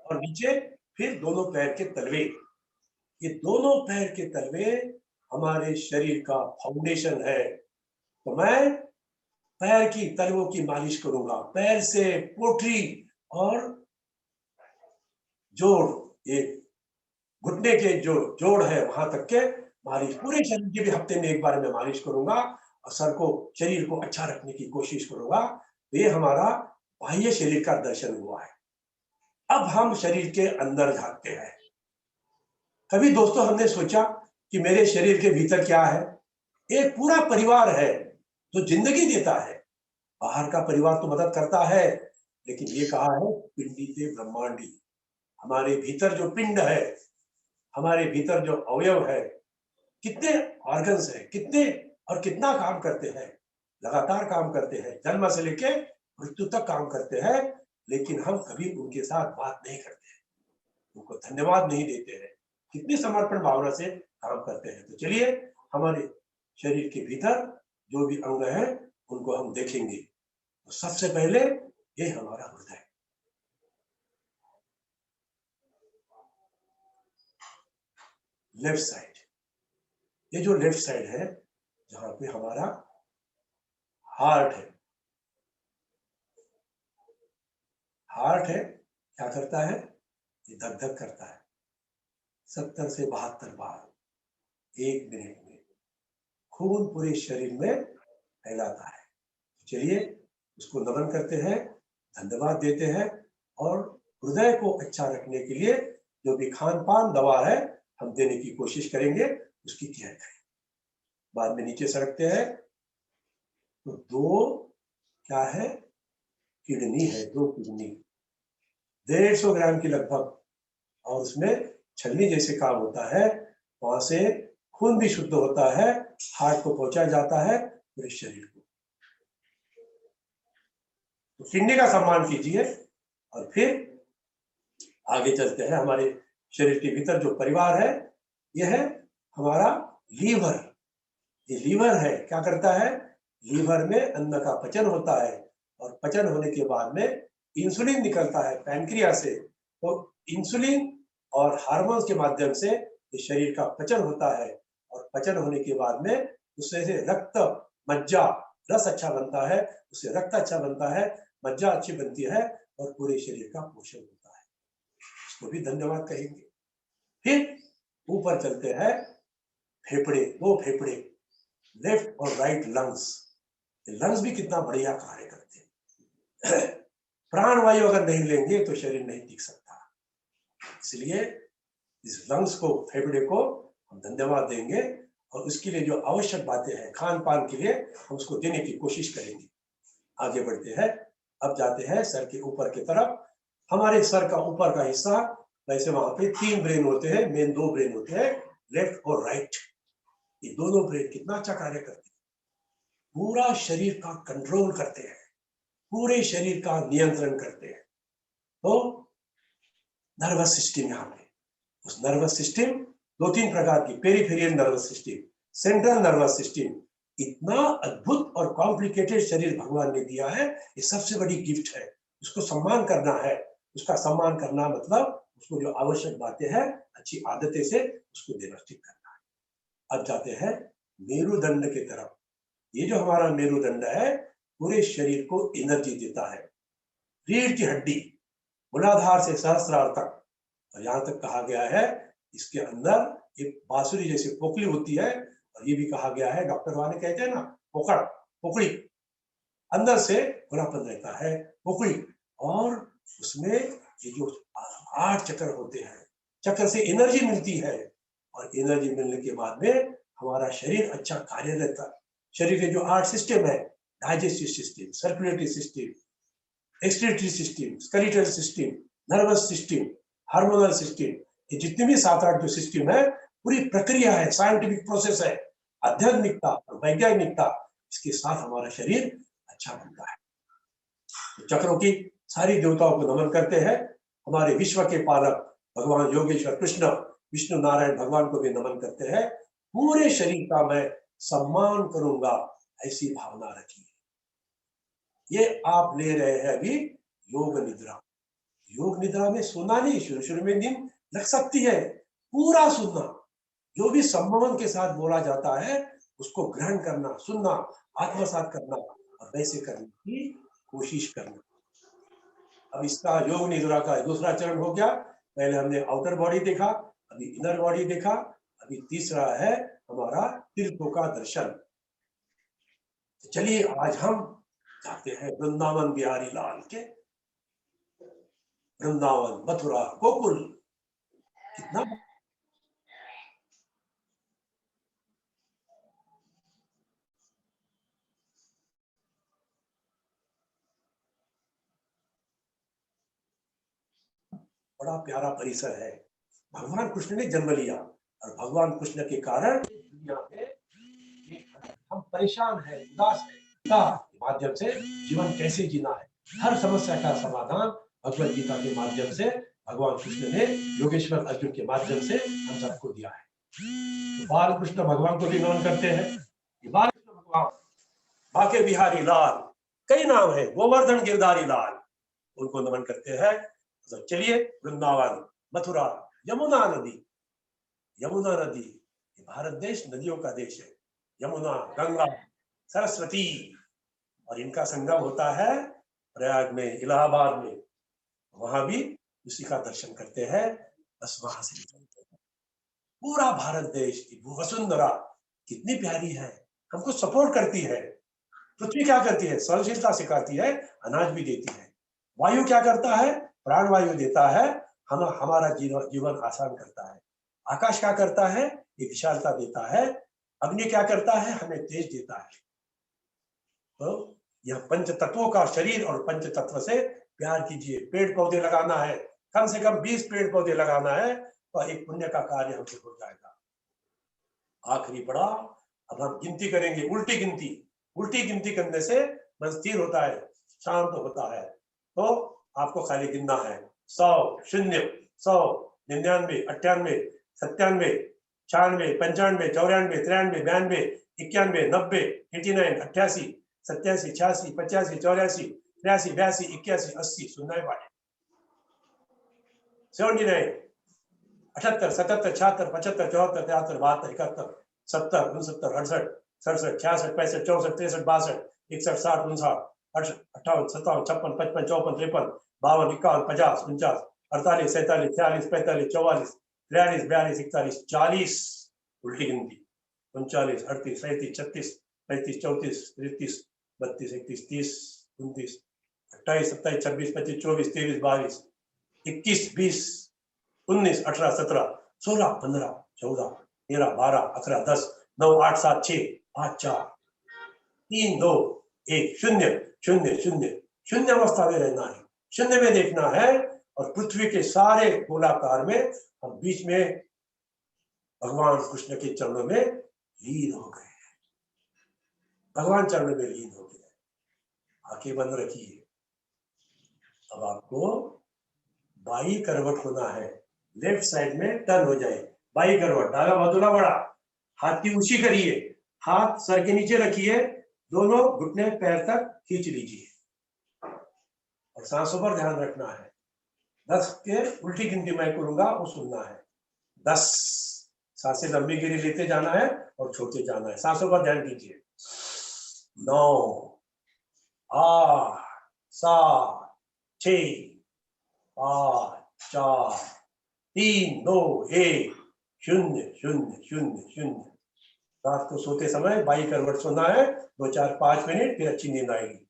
और नीचे फिर दोनों पैर के तलवे। ये दोनों पैर के तलवे हमारे शरीर का फाउंडेशन है। तो मैं पैर की तलवों की मालिश करूंगा, पैर से पोटरी और जोड़, ये घुटने के जो जोड़ है वहां तक के मालिश, पूरे शरीर की भी हफ्ते में एक बार मैं मालिश करूंगा और सर को, शरीर को अच्छा रखने की कोशिश करूंगा। ये हमारा बाह्य शरीर का दर्शन हुआ है। अब हम शरीर के अंदर झांकते हैं। कभी दोस्तों हमने सोचा कि मेरे शरीर के भीतर क्या है? एक पूरा परिवार है जो जिंदगी देता है। बाहर का परिवार तो मदद करता है, लेकिन ये कहा है पिंडी ते ब्रह्मांडी। हमारे भीतर जो पिंड है, हमारे भीतर जो अवयव है, कितने ऑर्गन्स है, कितने और कितना काम करते हैं, लगातार काम करते हैं, जन्म से लेके मृत्यु तक काम करते हैं, लेकिन हम कभी उनके साथ बात नहीं करते हैं, उनको धन्यवाद नहीं देते हैं, कितनी समर्पण भावना से काम करते हैं। तो चलिए हमारे शरीर के भीतर जो भी अंग है उनको हम देखेंगे। तो सबसे पहले ये हमारा हृदय, लेफ्ट साइड। ये जो लेफ्ट साइड है जहां पे हमारा हार्ट है, हार्ट है क्या करता है? ये धक धक करता है 70 से 72 बार 1 मिनट में। खून पूरे शरीर में फैलाता है। चलिए उसको नमन करते हैं, धन्यवाद देते हैं, और हृदय को अच्छा रखने के लिए जो भी खान पान दवा है हम देने की कोशिश करेंगे, उसकी केयर करें। बाद में नीचे सड़कते हैं तो 2 क्या है? किडनी है, 2 किडनी 150 ग्राम की लगभग, और उसमें छलनी जैसे काम होता है। वहां से खून भी शुद्ध होता है, हार्ट को पहुंचा जाता है, पूरे शरीर को। तो किडनी का सम्मान कीजिए और फिर आगे चलते हैं। हमारे शरीर के भीतर जो परिवार है, यह है हमारा लीवर। ये लीवर है, क्या करता है? लीवर में अन्न का पचन होता है, और पचन होने के बाद में इंसुलिन निकलता है पैनक्रियास से। तो इंसुलिन और हार्मोन्स के माध्यम से ये शरीर का पचन होता है, और पचन होने के बाद में उससे से रक्त, मज्जा, रस अच्छा बनता है, उससे रक्त अच्छा बनता है, मज्जा अच्छी बनती है, और पूरे शरीर का पोषण होता है। इसको भी धन्यवाद कहेंगे। फिर ऊपर चलते हैं, फेफड़े, 2 फेफड़े, लेफ्ट और राइट लंग्स। लंग्स भी कितना बढ़िया कार्य करते हैं। प्राणवायु अगर नहीं लेंगे तो शरीर नहीं टिक सकता, इसलिए इस लंग्स को, फेफड़े को हम धन्यवाद देंगे, और उसके लिए जो आवश्यक बातें हैं खान पान के लिए, हम उसको देने की कोशिश करेंगे। आगे बढ़ते हैं, अब जाते हैं सर के ऊपर की तरफ। हमारे सर का ऊपर का हिस्सा, वैसे वहां पे 3 ब्रेन होते हैं, मेन 2 ब्रेन होते हैं, लेफ्ट और राइट। ये दोनों ब्रेन कितना अच्छा कार्य करते हैं, पूरा शरीर का कंट्रोल करते हैं, पूरे शरीर का नियंत्रण करते हैं। तो नर्वस सिस्टम, यहाँ पे उस नर्वस सिस्टम 2-3 प्रकार की, peripheral nervous system, central nervous system. इतना अद्भुत और कॉम्प्लिकेटेड शरीर भगवान ने दिया है, ये सबसे बड़ी गिफ्ट है। उसको सम्मान करना है। उसका सम्मान करना मतलब उसको जो आवश्यक बातें हैं, अच्छी आदतें से उसको देना ठीक करना है। अब जाते हैं मेरुदंड की तरफ। ये जो हमारा मेरुदंड है, पूरे शरीर को एनर्जी देता है। रीढ़ की हड्डी, मूलाधार से सहस्रार तक, और यहाँ तक कहा गया है इसके अंदर एक बांसुरी जैसी पोकली होती है, और ये भी कहा गया है, डॉक्टर वाले कहते हैं ना, पोकड़ी, अंदर से खुलापन रहता है पोकड़ी, और उसमें ये जो 8 चक्र होते हैं, चक्र से एनर्जी मिलती है, और एनर्जी मिलने के बाद में हमारा शरीर अच्छा कार्य रहता है। शरीर के जो 8 सिस्टम है, digestive system, circulatory system, excretory system, skeletal system, nervous system, hormonal system, ये जितने भी 7-8 जो सिस्टम है, पूरी प्रक्रिया है, साइंटिफिक प्रोसेस है, आध्यात्मिकता और वैज्ञानिकता, इसके साथ हमारा शरीर अच्छा बनता है। तो चक्रों की सारी देवताओं को नमन करते हैं। हमारे विश्व के पालक भगवान योगेश्वर कृष्ण, विष्णु नारायण भगवान को भी नमन करते हैं। पूरे शरीर का मैं सम्मान करूंगा, ऐसी भावना रखिए। ये आप ले रहे हैं अभी योग निद्रा। योग निद्रा में सोना नहीं, शुरू शुरू में नींद लग सकती है, पूरा सुनना, जो भी सम्मान के साथ बोला जाता है उसको ग्रहण करना, सुनना, आत्मसात करना, और वैसे करने की कोशिश करना। अब इसका योग निद्रा का दूसरा चरण हो गया। पहले हमने आउटर बॉडी देखा, अभी इनर बॉडी देखा, अभी तीसरा है हमारा तीर्थों का दर्शन। तो चलिए आज हम जाते हैं वृंदावन बिहारी लाल के वृंदावन, मथुरा, गोकुल, कितना बड़ा प्यारा परिसर है। भगवान कृष्ण ने जन्म लिया और भगवान कृष्ण के कारण दुनिया में हम परेशान हैं, उदास हैं, के माध्यम से जीवन कैसे जीना है, हर समस्या का समाधान भगवद गीता के माध्यम से भगवान कृष्ण ने योगेश्वर अर्जुन के माध्यम से हम सबको दिया है। तो बाल कृष्ण भगवान को भी नमन करते हैं। बाल कृष्ण भगवान, बाके बिहारी लाल, कई नाम है, गोवर्धन गिरधारी लाल, उनको नमन करते हैं। तो चलिए, वृंदावन, मथुरा, यमुना नदी, यमुना नदी, भारत देश नदियों का देश है। यमुना, गंगा, सरस्वती, और इनका संगम होता है प्रयाग में, इलाहाबाद में। वहां भी उसी का दर्शन करते हैं, बस वहां से निकलते हैं। पूरा भारत देश की वसुंधरा कितनी प्यारी है, हमको सपोर्ट करती है। पृथ्वी क्या करती है? सहनशीलता सिखाती है, अनाज भी देती है। वायु क्या करता है? प्राणवायु देता है, हमारा जीवन आसान करता है। आकाश क्या करता है? ये विशालता देता है। अग्नि क्या करता है? हमें तेज देता है। तो यह पंच तत्वों का शरीर, और पंच तत्व से प्यार कीजिए। पेड़ पौधे लगाना है, कम से कम 20 पेड़ पौधे लगाना है, तो एक पुण्य का कार्य हमसे हो जाएगा। आखिरी पड़ा, अब हम गिनती करेंगे, उल्टी गिनती। उल्टी गिनती करने से मन स्थिर होता है, शांत होता है। तो आपको खाली गिनना है 100, 0, 100, 99, 98, 97, 96, 95, 94, 93, 92, 91, 90, 89, 88, 87, 86, 85, 84, 83, 82, 81, 80, सुनना है पाठ। 79, 78, 77, 76, 75, 74, 73, 72, 71, 70, 69, 68, 67, 66, 65, 64, 63, 62, 61, 60, 59, 58, 57, 56, 55, 54, 53, 52, 51, 50, 49, 48, 47, 46, 45, 44, 43, 42, 41, 40, उल्टी गिनती। 39, 38, 37, 36, 35, 34, 33, 32, 31, 30, 29, 28, 27, 26, 25, 24, 23, 22, 21, 20, 19, 18, 17, 16, 15, 14, 13, 12, 11, 10, 9, 8, 7, 6, 5, 4, 3, 2, 1, 0, 0, 0, शून्य अवस्था में रहना है, शून्य में देखना है। और पृथ्वी के सारे गोलाकार में हम बीच में भगवान कृष्ण के चरणों में लीन हो गए, भगवान चरणों में लीन हो गए। आंखें बंद रखिए। अब आपको बाई करवट होना है, लेफ्ट साइड में टर्न हो जाए, बाई करवट, डाला बदुला बड़ा, हाथ की ऊंची करिए, हाथ सर के नीचे रखिए, दोनों घुटने पैर तक खींच लीजिए, और सांसों पर ध्यान रखना है। 10 के उल्टी गिनती मैं करूंगा, वो सुनना है। 10 सांसें लंबी गिरी लेते जाना है और छोड़ते जाना है। सांसों पर ध्यान कीजिए। 9, 8, 7, 6, 5, 4, 3, 2, 1, 0, 0, 0, 0। रात को सोते समय बाई करवट सोना है, 2, 4, 5 मिनट, फिर अच्छी नींद आएगी।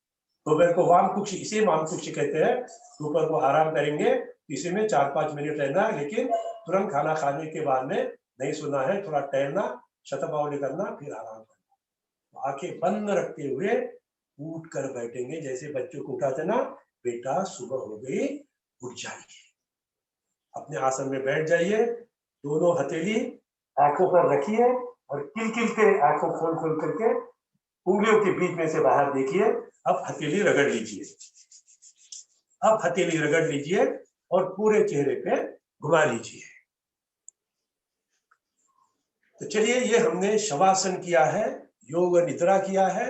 दोपहर को वाम कुक्षी, इसे वाम कुक्षी कहते हैं। दोपहर को आराम करेंगे, इसी में 4-5 मिनट रहना है, लेकिन तुरंत खाना खाने के बाद में नहीं सोना है, थोड़ा टहलना, शतपावली करना, फिर आराम करना। आंखें बंद रखते हुए उठ कर बैठेंगे, जैसे बच्चों को उठाते ना, बेटा सुबह हो गई, उठ जाइए। अपने आसन में बैठ जाइए, दोनों हथेली आंखों पर रखिए और किलकिल के आंखों खोल खोल करके उंगलियों के बीच में से बाहर देखिए। अब हथेली रगड़ लीजिए, अब हथेली रगड़ लीजिए और पूरे चेहरे पे घुमा लीजिए। तो चलिए, ये हमने शवासन किया है, योग निद्रा किया है।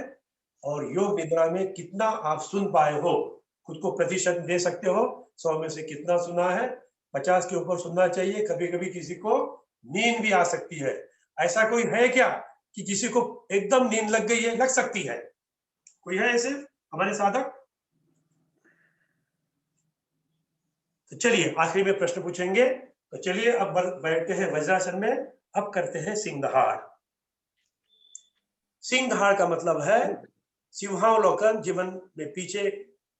और योग निद्रा में कितना आप सुन पाए हो, खुद को प्रतिशत दे सकते हो। 100 में से कितना सुना है? 50 के ऊपर सुनना चाहिए। कभी कभी किसी को नींद भी आ सकती है। ऐसा कोई है क्या कि किसी को एकदम नींद लग गई है? लग सकती है। कोई है ऐसे हमारे साधक? तो चलिए, आखिरी में प्रश्न पूछेंगे। तो चलिए, अब बैठते हैं वज्रासन में। अब करते हैं सिंहहार। सिंहहार का मतलब है सिंहावलोकन, जीवन में पीछे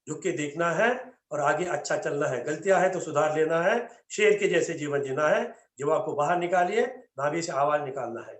झुक के देखना है और आगे अच्छा चलना है। गलतियां है तो सुधार लेना है, शेर के जैसे जीवन जीना है। जीवा को बाहर निकालिए, नाभि से आवाज निकालना है।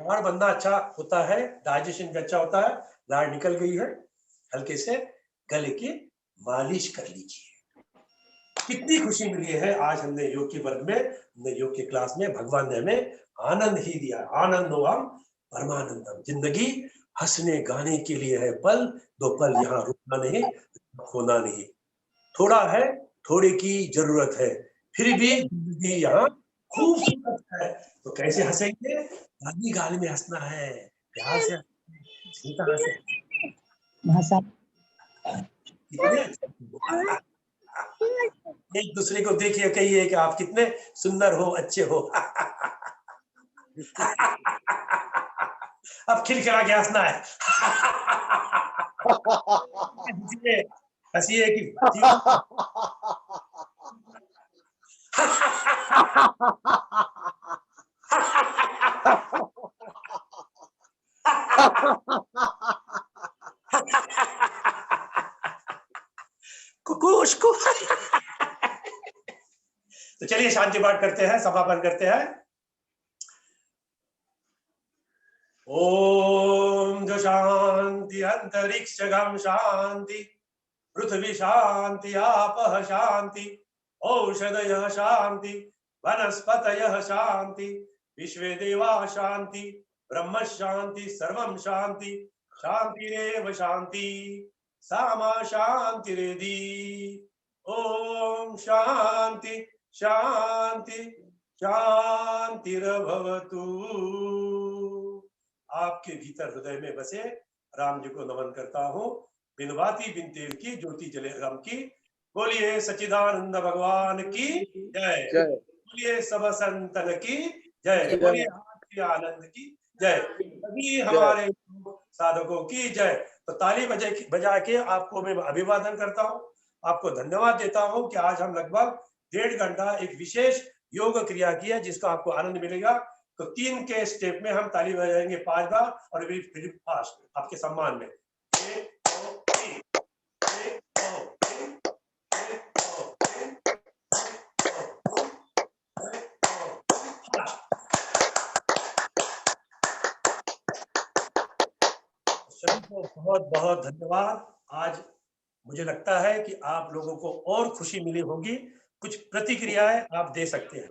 लाड़ बनना अच्छा होता है, डाइजेशन भी अच्छा होता है। लाड़ निकल गई है, हल्के से गले की मालिश कर लीजिए। कितनी खुशी मिली है आज हमने योग के वर्ग में, हमने योग के क्लास में भगवान ने हमें आनंद ही दिया। आनंदोहम परमानंदम। जिंदगी हंसने गाने के लिए है पल, दो पल यहाँ रुकना नहीं, खोना नहीं। थोड़ा है, थोड़े की जरूरत है, फिर भी जिंदगी यहाँ खूबसूरत है। तो कैसे हंसेंगे? गाली गाली में हंसना है, प्यार से सीधा हंसे। एक दूसरे को देखिए, कहिए कि आप कितने सुंदर हो, अच्छे हो। अब खिलखिला के हंसना है। हंसिए कि कुकुश को। तो चलिए शांति पाठ करते हैं, समापन करते हैं। ओम जो शांति अंतरिक्षगम शांति, पृथ्वी शांति, आपः शांति, औषधयः शांति, वनस्पतयः शांति, विश्वे देवा शांति, ब्रह्म शांति, सर्वं शांति, शांतिरेव शांति, सामा शांतिरेधि। ओम शांति शांति शांतिरभवतु। आपके भीतर हृदय में बसे राम जी को नमन करता हूँ। बिन बाती बिन तेल की ज्योति जले राम की। बोलिए सच्चिदानंद भगवान की जय। बोलिए सब संतन की जय। बोलिए आनंद की जय। सभी हमारे साधकों की जय। तो ताली बजा के आपको मैं अभिवादन करता हूँ, आपको धन्यवाद देता हूँ कि आज हम लगभग 1.5 घंटा एक विशेष योग क्रिया की है, जिसका आपको आनंद मिलेगा। तो 3 के स्टेप में हम ताली बजाएंगे 5 बार और फिर फास्ट आपके सम्मान में। 1 2 3, 1 2 3, 1 2 3, 1 2 3, सभी को बहुत बहुत धन्यवाद। आज मुझे लगता है कि आप लोगों को और खुशी मिली होगी। कुछ प्रतिक्रियाएं आप दे सकते हैं,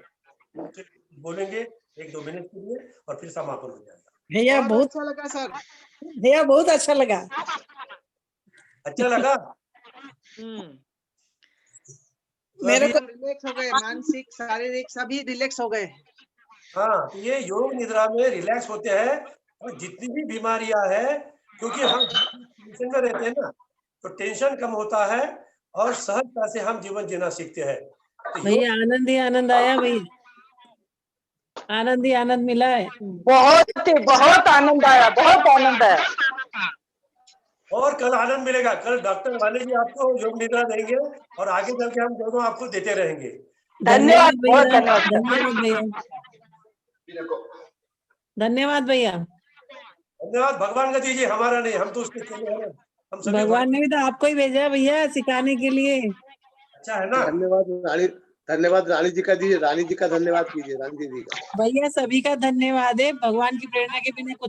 बोलेंगे 1-2 मिनट के लिए और फिर समापन हो जाएगा। भैया बहुत अच्छा लगा सर, भैया बहुत अच्छा लगा। अच्छा लगा? मेरे को रिलैक्स हो गए, मानसिक शारीरिक सभी रिलैक्स हो गए। हाँ, तो ये योग निद्रा में रिलैक्स होते हैं और जितनी भी बीमारियां हैं, क्योंकि हम टेंशन में रहते हैं ना, तो टेंशन कम होता है और सहजता से हम जीवन जीना सीखते हैं। तो भैया आनंद ही आनंद आया भैया, आनंद ही आनंद मिला है। बहुत आनंद आया, बहुत आनंद आया। और कल आनंद मिलेगा। कल डॉक्टर वाले जी आपको योग निद्रा देंगे और आगे चल के हम दोनों आपको देते रहेंगे। धन्यवाद भैया, धन्यवाद भैया, धन्यवाद भैया। धन्यवाद भगवान का दीजिए, हमारा नहीं, हम तो उसके चले हैं। हम सभी भगवान ने भी तो आपको ही भेजा है भैया सिखाने के लिए। अच्छा है ना? धन्यवाद रानी जी का दीजिए, रानी जी का धन्यवाद कीजिए, रानी जी का। भैया सभी का धन्यवाद है, भगवान की प्रेरणा के बिना कुछ